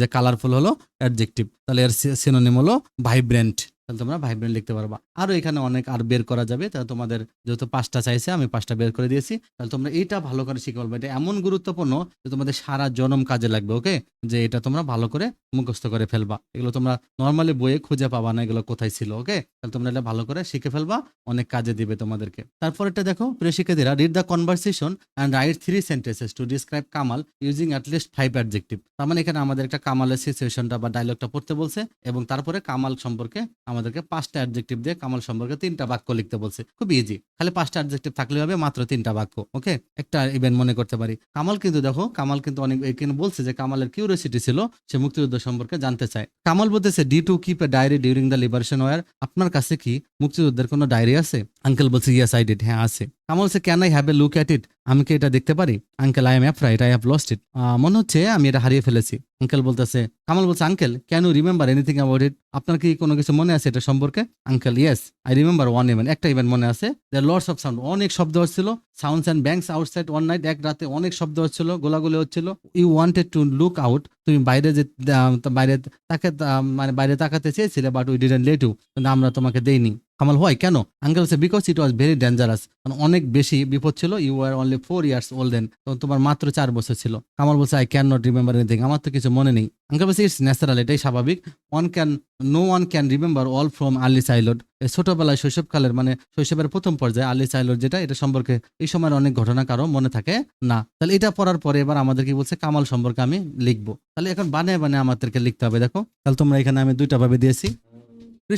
যে কালারফুল হলো অ্যাডজেক্টিভ, তাহলে এর সিনোনিম হলো ভাইব্রেন্ট, তাহলে তোমরা ভাইব্রেন্ট লিখতে পারবা। আরো এখানে অনেক আর বের করা যাবে, তাহলে তোমাদের যেহেতু 5টা চাইছে আমি 5টা বের করে দিয়েছি, তাহলে তোমরা এইটা ভালো করে শিখে বলবে। এটা এমন গুরুত্বপূর্ণ যে তোমাদের সারা জনম কাজে লাগবে। ওকে, যে এটা তোমরা ভালো করে মুখস্থ করে ফেলবা, এগুলো তোমরা নর্মালি বইয়ে খুঁজে পাবা না এগুলো কোথায় ছিল। ওকে, তাহলে তোমরা এটা ভালো করে শিখে ফেলবা, অনেক কাজে দিবে তোমাদেরকে। তারপর এটা দেখো প্রিয় শিক্ষার্থীরা, read the conversation and right 3 sentences to describe Kamal using at least 5 adjective. তার মানে এখানে আমাদের একটা কামালের সিচুয়েশনটা বা ডায়লগটা পড়তে বলছে, এবং তারপরে কামাল সম্পর্কে আমাদেরকে 5টা অ্যাডজেক্টিভ দিয়ে কামাল সম্পর্কে 3টা বাক্য লিখতে বলছে। খুব ইজি, খালি 5টা অ্যাডজেক্টিভ থাকলে হবে, মাত্র 3টা বাক্য। ওকে, একটা ইভেন্ট মনে করতে পারি, কামাল কিন্তু দেখো, কামাল কিন্তু অনেক এখানে বলছে যে কামালের কিউরিওসিটি ছিল, সে মুক্তিযুদ্ধ সম্পর্কে জানতে চায়। কামাল বলতেছে did you keep a diary during the liberation war. আপনার কাছে কি মুক্তিযুদ্ধের কোনো ডায়েরি আছে? আঙ্কেল বলছে ইয়েস আই ডিড, হ্যাঁ আছে। কামাল বলছে can I have a look at it, আমি কি এটা দেখতে পারি? Uncle I am afraid I have lost it, মনে হচ্ছে আমি এটা হারিয়ে ফেলেছি। আঙ্কেল বলতেছে, কামাল বলছে uncle can you remember anything about it, আপনার কি কোনো কিছু মনে আছে এটা সম্পর্কে? Uncle yes I remember one event, একটা ইভেন্ট মনে আছে। দেয়ার লটস অফ সাউন্ড, অনেক শব্দ হচ্ছিল, sounds and bangs outside one night, এক রাতে অনেক শব্দ হচ্ছিল, গোলাগুলি হচ্ছিল। You wanted to look out, তুমি বাইরে যে বাইরে তাকে মানে বাইরে তাকাতে চেয়েছিলে, but we didn't let you, কিন্তু আমরা তোমাকে দেইনি। কামাল হয় কেন? আঙ্কেল বলছে because it was very dangerous, মানে অনেক বেশি বিপদ ছিল। You are only 4 years old then, তখন তোমার মাত্র 4 বছর ছিল। কামাল বলছে I can not remember anything, আমার তো কিছু মনে নেই। আঙ্কেল বলছে ইটস ন্যাচারাল, এটাই স্বাভাবিক। No one can remember all from early childhood, ছোটবেলায় শৈশবকালের মানে শৈশবের প্রথম পর্যায়ে আর্লি চাইল্ডহুড যেটা, এটা সম্পর্কে এই সময়ের অনেক ঘটনা কারো মনে থাকে না। তাহলে এটা পড়ার পরে এবার আমাদের কি বলছে, কামাল সম্পর্কে আমি লিখবো। তাহলে এখন বানিয়ে বানিয়ে আমাদেরকে লিখতে হবে। দেখো তাহলে তোমরা এখানে আমি 2টা ভাবে দিয়েছি।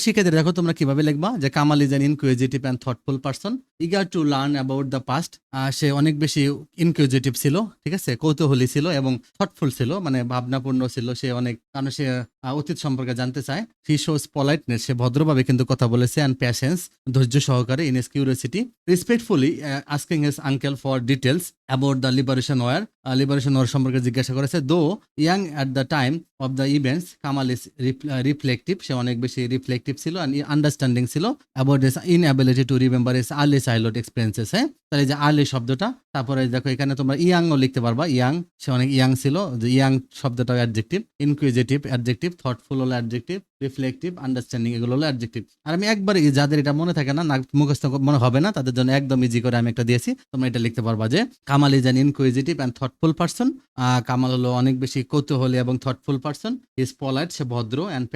শিক্ষার্থীরা দেখো তোমরা কিভাবে লিখবা, যে Kamal is an inquisitive and thoughtful person, eager to learn about the past. সে অনেক বেশি ইনকুইজিটিভ ছিল, ঠিক আছে, কৌতূহলী ছিল, এবং থটফুল ছিল, মানে ভাবনাপূর্ণ ছিল। সে অনেক, কারণ সে অতীত সম্পর্কে জানতে চায়। হি শোজ পলাইটনেস, সে ভদ্রভাবে কিন্তু কথা বলেছে, অ্যান্ড প্যাশেন্স, ধৈর্য সহকারে, in his curiosity, respectfully asking his uncle for details about the liberation war, liberation war সম্পর্কে জিজ্ঞাসা করেছে। Though young at the time of the events, Kamal is reflective, সে অনেক বেশি রিফ্লেকটিভ ছিল, অ্যান্ড আন্ডারস্ট্যান্ডিং ছিল about his inability to remember his early childhood experiences. হ্যাঁ, তাহলে যে আর্লি শব্দটা, তারপরে দেখো এখানে তোমরা ইয়াংও লিখতে পারবা, ইয়াং, সে অনেক ইয়াং ছিল, যে ইয়াং শব্দটা অ্যাডজেক্টিভ, ইনকুইজিটিভ অ্যাডজেক্টিভ, থটফুল হলো অ্যাডজেক্টিভ, রিফ্লেকটিভ, আন্ডারস্ট্যান্ডিং এগুলো হলো অ্যাডজেক্টিভ। আর আমি একবার যাদের এটা মনে থাকে না, মুখস্থ মনে হবে না, তাদের জন্য একদম ইজি করে আমি একটা দিয়েছি, তোমরা এটা লিখতে পারবা যে Kamal is an inquisitive and thoughtful person. Kamal হলো অনেক বেশি কৌতূহলী এবং থটফুল পারসন। ইজ পলাইট, সে ভদ্র, অ্যান্ড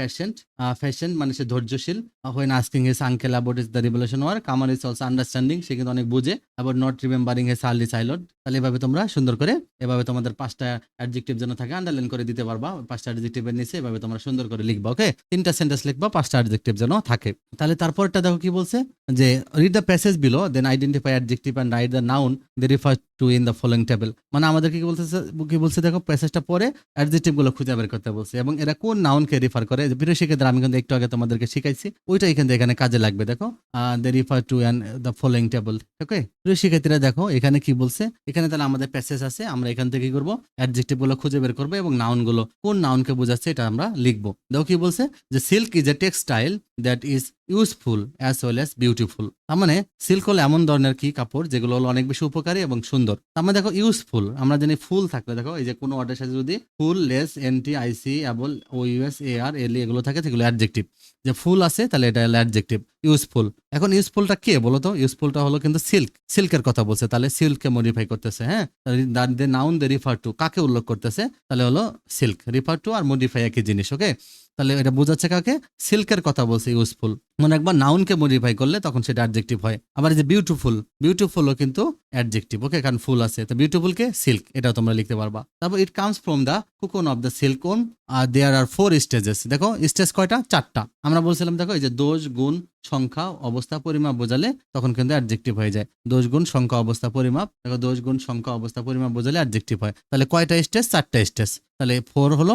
পেশেন্ট মানে সে ধৈর্যশীল। When asking his uncle about is the revolution war, Kamal is also understanding, সে কিন্তু অনেক বুঝে, about not remembering his early childhood. তাহলে এভাবে তোমরা সুন্দর করে, এভাবে তোমাদের 5টা অ্যাডজেক্টিভ যেন থাকে আন্ডারলাইন করে দিতে পারবা, 5টা অ্যাডজেক্টিভের নিচে এভাবে তোমরা সুন্দর করে লিখবা। ওকে, 3টা সেন্টেন্স লিখবা, 5টা অ্যাডজেক্টিভ যেন থাকে। তাহলে তারপরটা দেখো কি বলছে যে read the passage below then identify adjective and write the noun they refer to in the following table. মানে আমাদের কি বলছে দেখো, প্যাসেজটা পরে অ্যাডজেক্টিভ গুলো খুঁজে বের করতে বলছে এবং এরা কোন নাউনকে রিফার করে। প্রিয় শিক্ষার্থীরা, আমি কিন্তু একটু আগে তোমাদেরকে শিখাইছি, ওইটাই কিন্তু এখানে কাজে লাগবে। দেখো they refer to and the following table. Okay প্রিয় শিক্ষার্থীরা, দেখো এখানে কি বলছে, এখানে তাহলে আমাদের প্যাসেজ আছে, আমরা এখান থেকে কি করবো, অ্যাডজেক্টিভ গুলো খুঁজে বের করবো এবং নাউন গুলো কোন নাউনকে বোঝাচ্ছে এটা আমরা লিখবো। দেখো কি বলছে যে silk is a textile that is useful as well as beautiful. তার মানে সিল্ক হলো এমন ধরনের কি কাপড় যেগুলো হলো অনেক বেশি উপকারী এবং সুন্দর। তার মানে দেখো ইউজফুল, আমরা জানি ফুল থাকলে দেখো এই যে কোনো ওয়ার্ডের সাথে যদি ফুল, লেস, এনটি, আইসি, অ্যাবল, ও ইউএস, এ আর, এল এগুলো থাকে সেগুলো অ্যাডজেক্টিভ। যে ফুল আছে তাহলে এটা হলো অ্যাডজেক্টিভ ইউজফুল। এখন ইউজফুলটা কে বলো তো? ইউজফুলটা হলো কিন্তু সিল্ক, সিল্কের কথা বলছে, তাহলে সিল্ককে মডিফাই করতেছে। হ্যাঁ, দে নাউন দে রিফার টু, কাকে উল্লেখ করতেছে? তাহলে হলো silk. Refer to R modify একই জিনিস। ওকে, তাহলে এটা বোঝাচ্ছে কাকে? সিল্কের কথা বলছে ইউজফুল। মানে একবার নাউনকে মডিফাই করলে তখন সেটা অ্যাডজেক্টিভ হয়। আবার এই যে বিউটিফুল, বিউটিফুলও কিন্তু অ্যাডজেক্টিভ। ওকে, কারণ ফুল আছে, তো বিউটিফুল কে? সিল্ক, এটাও তোমরা লিখতে পারবা। তারপর it comes from the cocoon of the silkworm, there are 4 stages. দেখো স্টেজ কয়টা? 4টা। আমরা বলছিলাম দেখো এই যে দোষ, গুণ, সংখ্যা, অবস্থা, পরিমাপ বোঝালে তখন কিন্তু অ্যাডজেক্টিভ হয়ে যায়। দোষ, গুণ, সংখ্যা, অবস্থা, পরিমাপ। দেখো দোষ, গুণ, সংখ্যা, অবস্থা, পরিমাপ বোঝালে অ্যাডজেক্টিভ হয়। তাহলে কয়টা স্টেজ? 4টা স্টেজ। তাহলে 4 হলো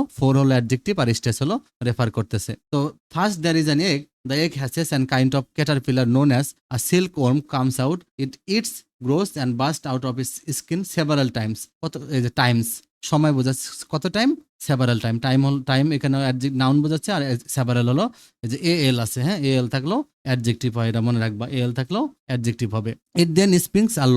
অ্যাডজেক্টিভ আর স্টেজ হলো রেফার করতেছে। তো first there is an egg, the egg hatches and kind of caterpillar known as a silkworm comes out. It eats, grows and bursts out of its skin several times. কত এই যে Times, সময় বোঝাচ্ছে, কত time? Several time. Time হল time, এখানে noun বোঝাচ্ছে, আর several হলো এই যে এ এল আছে। হ্যাঁ, এ এল থাকলো অ্যাডজেক্টিভ হয়, এটা মনে রাখবা, এ এল থাকলো অ্যাডজেক্টিভ হবে। It then springs a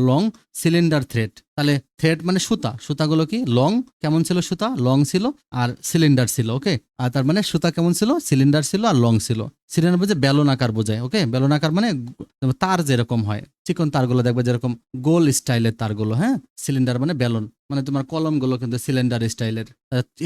long cylinder thread. তাহলে থ্রেড মানে সুতা, সুতাগুলো কি লং, কেমন ছিল সুতা? লং ছিল আর সিলিন্ডার ছিল। ওকে, আর তার মানে সুতা কেমন ছিল? সিলিন্ডার ছিল আর লং ছিল। সিলিন্ডার বোঝে বেলন আকার বোঝায়। ওকে, বেলন আকার মানে তার যেরকম হয়, চিকন তারগুলো দেখবে যেরকম গোল স্টাইলের তারগুলো। হ্যাঁ, সিলিন্ডার মানে বেলন, মানে তোমার কলমগুলো কিন্তু সিলিন্ডার স্টাইলের,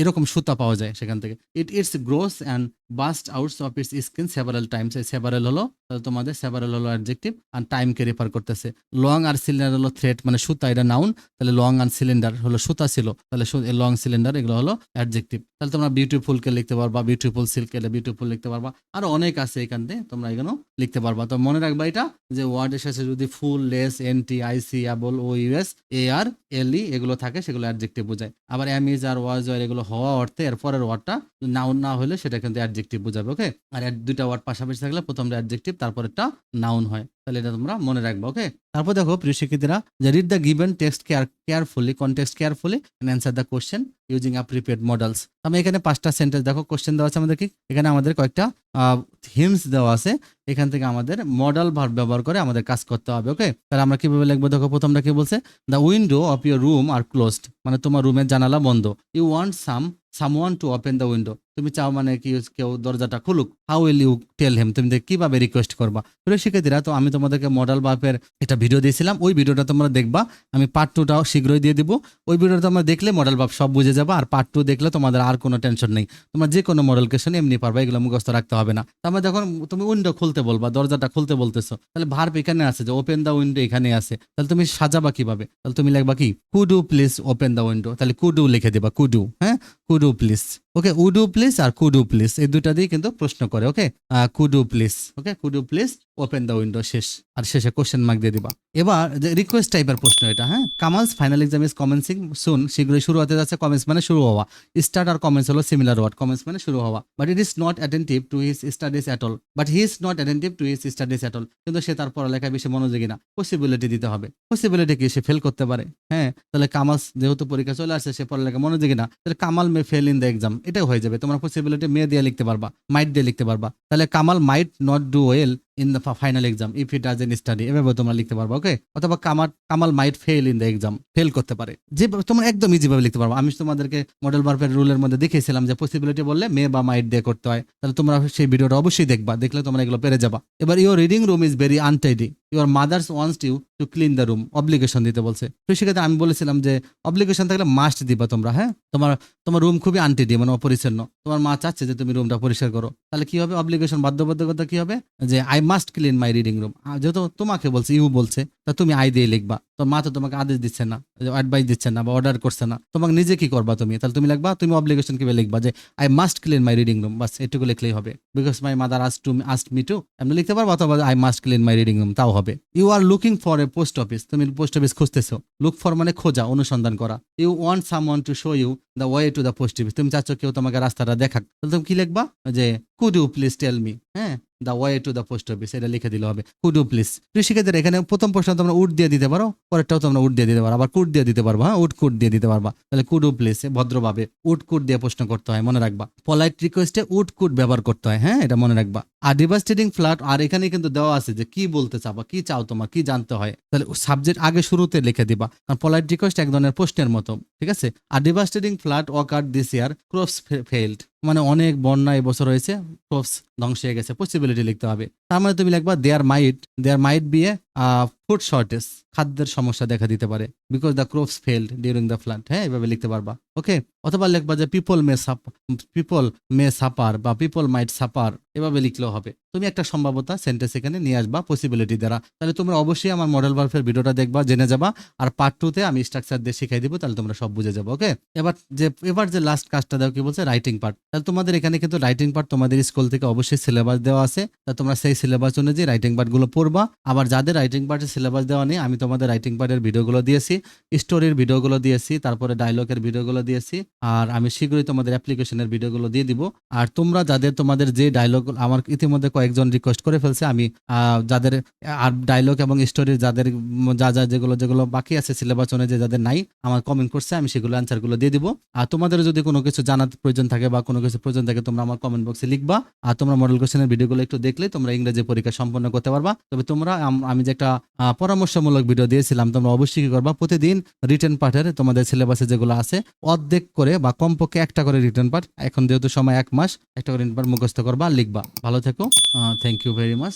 এরকম সুতা পাওয়া যায় সেখান থেকে। It's grows and burst outs of its skin several times. Several হলো তোমাদের, সেভারাল হলো অ্যাডজেক্টিভ আর টাইমকে রেফার করতেছে। লং আর সিলিন্ডার হলো থ্রেড মানে সুতা, এটা নাউন। তাহলে লং আর সিলিন্ডার হলো সুতা ছিল, তাহলে লং সিলিন্ডার এগুলো হলো অ্যাডজেক্টিভ। তাহলে তোমরা বিউটিফুলকে লিখতে পারবা, বিউটিফুল সিল্ক এলে বিউটিফুল লিখতে পারবা, আরো অনেক আছে এখান থেকে তোমরা এগুলো লিখতে পারবা। তো মনে রাখবা এটা যে ওয়ার্ডের শেষে যদি ফুল, লেস, এনটি, আইসি, অ্যাবল, ও ইউএস, এ আর, এল ই এগুলো থাকে সেগুলো অ্যাডজেক্টিভ বোঝায়। আবার এম ইজ আর ওয়াজ আর এগুলো হওয়া অর্থে এর পরের ওয়ার্ডটা নাউন না হলে সেটা কিন্তু অ্যাডজেক্টিভ বোঝাবে। ওকে, আর দুইটা ওয়ার্ড পাশাপাশি থাকলে প্রথমটা অ্যাডজেক্টিভ তারপরেরটা নাউন হয়। তাহলে এটা তোমরা মনে রাখবা। ওকে, তারপর দেখো প্রিয় শিক্ষার্থীরা, যে read the given text carefully, context carefully and answer the question using appropriate modals. আমি এখানে 5টা সেন্টেন্স দেখো কোশ্চেন দেওয়া আছে আমাদের, কি এখানে আমাদের কয়েকটা হিন্টস দেওয়া আছে, এখান থেকে আমাদের মডেল ভার্ব ব্যবহার করে আমাদের কাজ করতে হবে। ওকে, তাহলে আমরা কিভাবে লিখবো দেখো। প্রথমটা কি বলছে? The window of your room are closed, মানে তোমার রুমের জানালা বন্ধ। You want someone to open the window, তুমি চাও মানে কি কেউ দরজাটা খুলুক। How will you tell him, তুমি কিভাবে রিকোয়েস্ট করবা? প্রিয় শিক্ষার্থীরা, তো আমি তোমাদেরকে মডেল ভার্বের একটা ভিডিও দিয়েছিলাম, ওই ভিডিওটা তোমরা দেখবা। আমি পার্ট 2টাও শীঘ্রই দিয়ে দিব। ওই ভিডিওটা তোমরা দেখলে মডেল ভার্ব সব বুঝে যাবা, আর পার্ট 2 দেখলে তোমাদের আর কোনো টেনশন নেই, তোমরা যে কোনো মডেল কোশ্চেন এমনি পারবা, এগুলো মুখস্থ রাখতে হবে না। তারপরে যখন তুমি উইন্ডো খুলতে বলবা, দরজাটা খুলতে বলতেছো, তাহলে ভার্ব এখানে আছে, যে ওপেন দ্য উইন্ডো এখানে আছে, তাহলে তুমি সাজাবা কিভাবে? তাহলে তুমি লিখবা কি? Could you please open the window, তাহলে কুড ইউ লিখে দিবা, কুড ইউ। হ্যাঁ, could you please. Okay, would you please আর কুড ইউ প্লিজ এই দুটা দিয়ে কিন্তু প্রশ্ন করে। Okay, could you please, okay, could you please open the window, শেষ। আর শেষে কোশ্চেন মার্ক দিয়ে দিবা। এবার রিকোয়েস্ট টাইপের প্রশ্ন এটা। হ্যাঁ, Kamal's final exam is commencing সুন, শীঘ্রই শুরু হতে যাচ্ছে। কমেন্স মানে শুরু হওয়া, স্টার্ট আর কমেন্স হলো সিমিলার ওয়ার্ড। কমেন্স মানে শুরু হওয়া। But it is not attentive to his studies at all, but he is not attentive to his studies at all, কিন্তু সে তার পড়ালেখায় বেশি মনোযোগী না। পসিবিলিটি দিতে হবে, পসিবিলিটি কি? সে ফেল করতে পারে। হ্যাঁ, তাহলে কামালস যেহেতু পরীক্ষা চলে আসছে, সে পড়ালেখা মনোযোগী না, তাহলে কামাল মে ফেল ইন দ্য এক্সাম, এটাও হয়ে যাবে। তোমরা পসিবিলিটি মে দিয়ে লিখতে পারবা, মাইট দিয়ে লিখতে পারবা। তাহলে Kamal might not do well in the final exam if it doesn't study, এভাবে তোমরা লিখতে পারবা। ওকে, অথবা Kamal might fail in the exam, fail করতে পারে, যে তোমরা একদম ইজি ভাবে লিখতে পারবা। আমি তোমাদেরকে মডেল ভার্বের রুলের মধ্যে দেখিয়েছিলাম যে পসিবিলিটি বললে মে বা মাইট দিয়ে করতে হয়। তাহলে তোমরা সেই ভিডিওটা অবশ্যই দেখবা, দেখলে তোমরা এগুলো পেরে যাবা। এবার your reading room is very untidy, your mothers wants you to clean the room, obligation দিতে বলছে। তো সেক্ষেত্রে আমি বলেছিলাম যে অব্লিগেশন থাকলে মাস্ট দিবা তোমরা। হ্যাঁ, তোমার রুম খুবই আনটাইডি মানে অপরিচ্ছন্ন, তোমার মা চাচ্ছে যে তুমি রুমটা পরিষ্কার করো, তাহলে কি হবে? অব্লিগেশন, বাধ্যবাধকতা কি হবে? যে I must clean my reading room. যেহেতু তোমাকে বলছে, ইউ বলছে, তা তুমি আই দিয়ে লিখবা। তো মা তো তোমাকে আদেশ দিচ্ছে না, অ্যাডভাইস দিচ্ছে না বা অর্ডার করছে না, তোমাকে নিজে কি করবা তুমি? তাহলে তুমি লিখবা, তুমি অব্লিগেশন কিভাবে লিখবা যে I must clean my reading room, বাস এটুকু লিখলেই হবে। Because my mother asked me to, এমনি লিখতে পারবো, অথবা I must clean my reading room, তাও হবে। You are looking for a post office, তুমি পোস্ট অফিস খুঁজতেছো। লুক ফর মানে খোঁজা, অনুসন্ধান করা। You want someone to show you the way to the post office, তুমি চাচ্ছ কেউ তোমাকে রাস্তাটা দেখাক, তাহলে তুমি কি লিখবা যে could you please tell me, হ্যাঁ, the way to the post office, এটা লিখে দিলে হবে কুড ইউ প্লিজ। প্রিয় শিক্ষার্থীরা, এখানে প্রথম প্রশ্ন তোমরা উড দিয়ে দিতে পারো, পরেরটাও তোমরা উড দিয়ে দিতে পারো, আবার কুড দিয়ে দিতে পারবো, হ্যাঁ, উড কুড দিয়ে দিতে পারবা। তাহলে কুড ইউ প্লিজ ভদ্রভাবে উড কুড দিয়ে প্রশ্ন করতে হয়, মনে রাখবা। পলাইট রিকোয়েস্টে উড কুড ব্যবহার করতে হয়, হ্যাঁ, এটা মনে রাখবা। আর ডিভাস্টেটিং ফ্লাড, আর এখানে কিন্তু দেওয়া আছে যে কি বলতে চাবা, কি চাও, তোমার কি জানতে হয়, তাহলে সাবজেক্ট আগে শুরুতে লিখে দিবা, কারণ পলাইট রিকোয়েস্ট এক ধরনের প্রশ্নের মতো, ঠিক আছে। আর devastating flood occurred this year, crops failed, মানে অনেক বন্যা এবছর হয়েছে, ক্রপস ধ্বংস হয়ে গেছে, পসিবিলিটি লিখতে হবে। তার মানে তুমি লিখবা there might be a food shortage, খাদ্যের সমস্যা দেখা দিতে পারে, because the crops failed during the flood, হ্যাঁ, এভাবে লিখতে পারবা। ওকে, অথবা লিখবা যে পিপল মে সাপার বা পিপল মাইট সাপার, এভাবে লিখলেও হবে। তুমি একটা সম্ভাব্যতা সেন্টেন্স এখানে নিয়ে আসবা পসিবিলিটি দ্বারা। তাহলে তোমরা অবশ্যই আমার মডেল ভার্বের ভিডিওটা দেখবা, জেনে যাবা। আর পার্ট 2 তে আমি স্ট্রাকচার দিয়ে শিখাই দিব, তাহলে তোমরা সব বুঝে যাবো। ওকে, এবার যে লাস্ট কাজটা দাও, কি বলছে, রাইটিং পার্ট। তাহলে তোমাদের এখানে কিন্তু রাইটিং পার্ট তোমাদের স্কুল থেকে অবশ্যই সিলেবাস দেওয়া আছে, তা তোমরা সেই সিলেবাস অনুযায়ী রাইটিং পার্ট গুলো পড়বা। আবার যাদের রাইটিং পার্টের সিলেবাস দেওয়া নেই, আমি তোমাদের রাইটিং পার্টের ভিডিওগুলো দিয়েছি, স্টোরির ভিডিওগুলো দিয়েছি, তারপরে ডায়লগের ভিডিওগুলো দিয়েছি, আর আমি শীঘ্রই তোমাদের অ্যাপ্লিকেশনের ভিডিওগুলো দিয়ে দিব। আর তোমরা তোমাদের যে ডায়লগ, আমার ইতিমধ্যে কয়েকজন রিকোয়েস্ট করে ফেলছে, আমি যাদের আর ডায়লগ এবং স্টোরির যাদের যেগুলো বাকি আছে সিলেবাস অনুযায়ী যাদের নাই, আমার কমেন্ট করছে, আমি সেগুলো অ্যান্সারগুলো দিয়ে দিব। আর তোমাদের যদি কোনো কিছু জানার প্রয়োজন থাকে বা কোনো কিছু প্রয়োজন থাকে, তোমরা আমার কমেন্ট বক্সে লিখবা। আর তোমরা মডেল কোশ্চেনের ভিডিওগুলো একটু দেখলে তোমরা ইংরেজি পরীক্ষা সম্পন্ন করতে পারবা। তবে তোমরা আমি যে একটা পরামর্শমূলক ভিডিও দিয়েছিলাম, তোমরা অবশ্যই কি করবা, প্রতিদিন রিটেন পার্টের তোমাদের সিলেবাসে যেগুলো আছে অর্ধেক করে বা কমপক্ষে একটা করে রিটেন পার্ট, এখন যেহেতু সময় 1 মাস, একটা করে রিটেন পার্ট মুখস্থ করবা, লিখবা। ভালো থেকো, থ্যাংক ইউ ভেরি মাচ।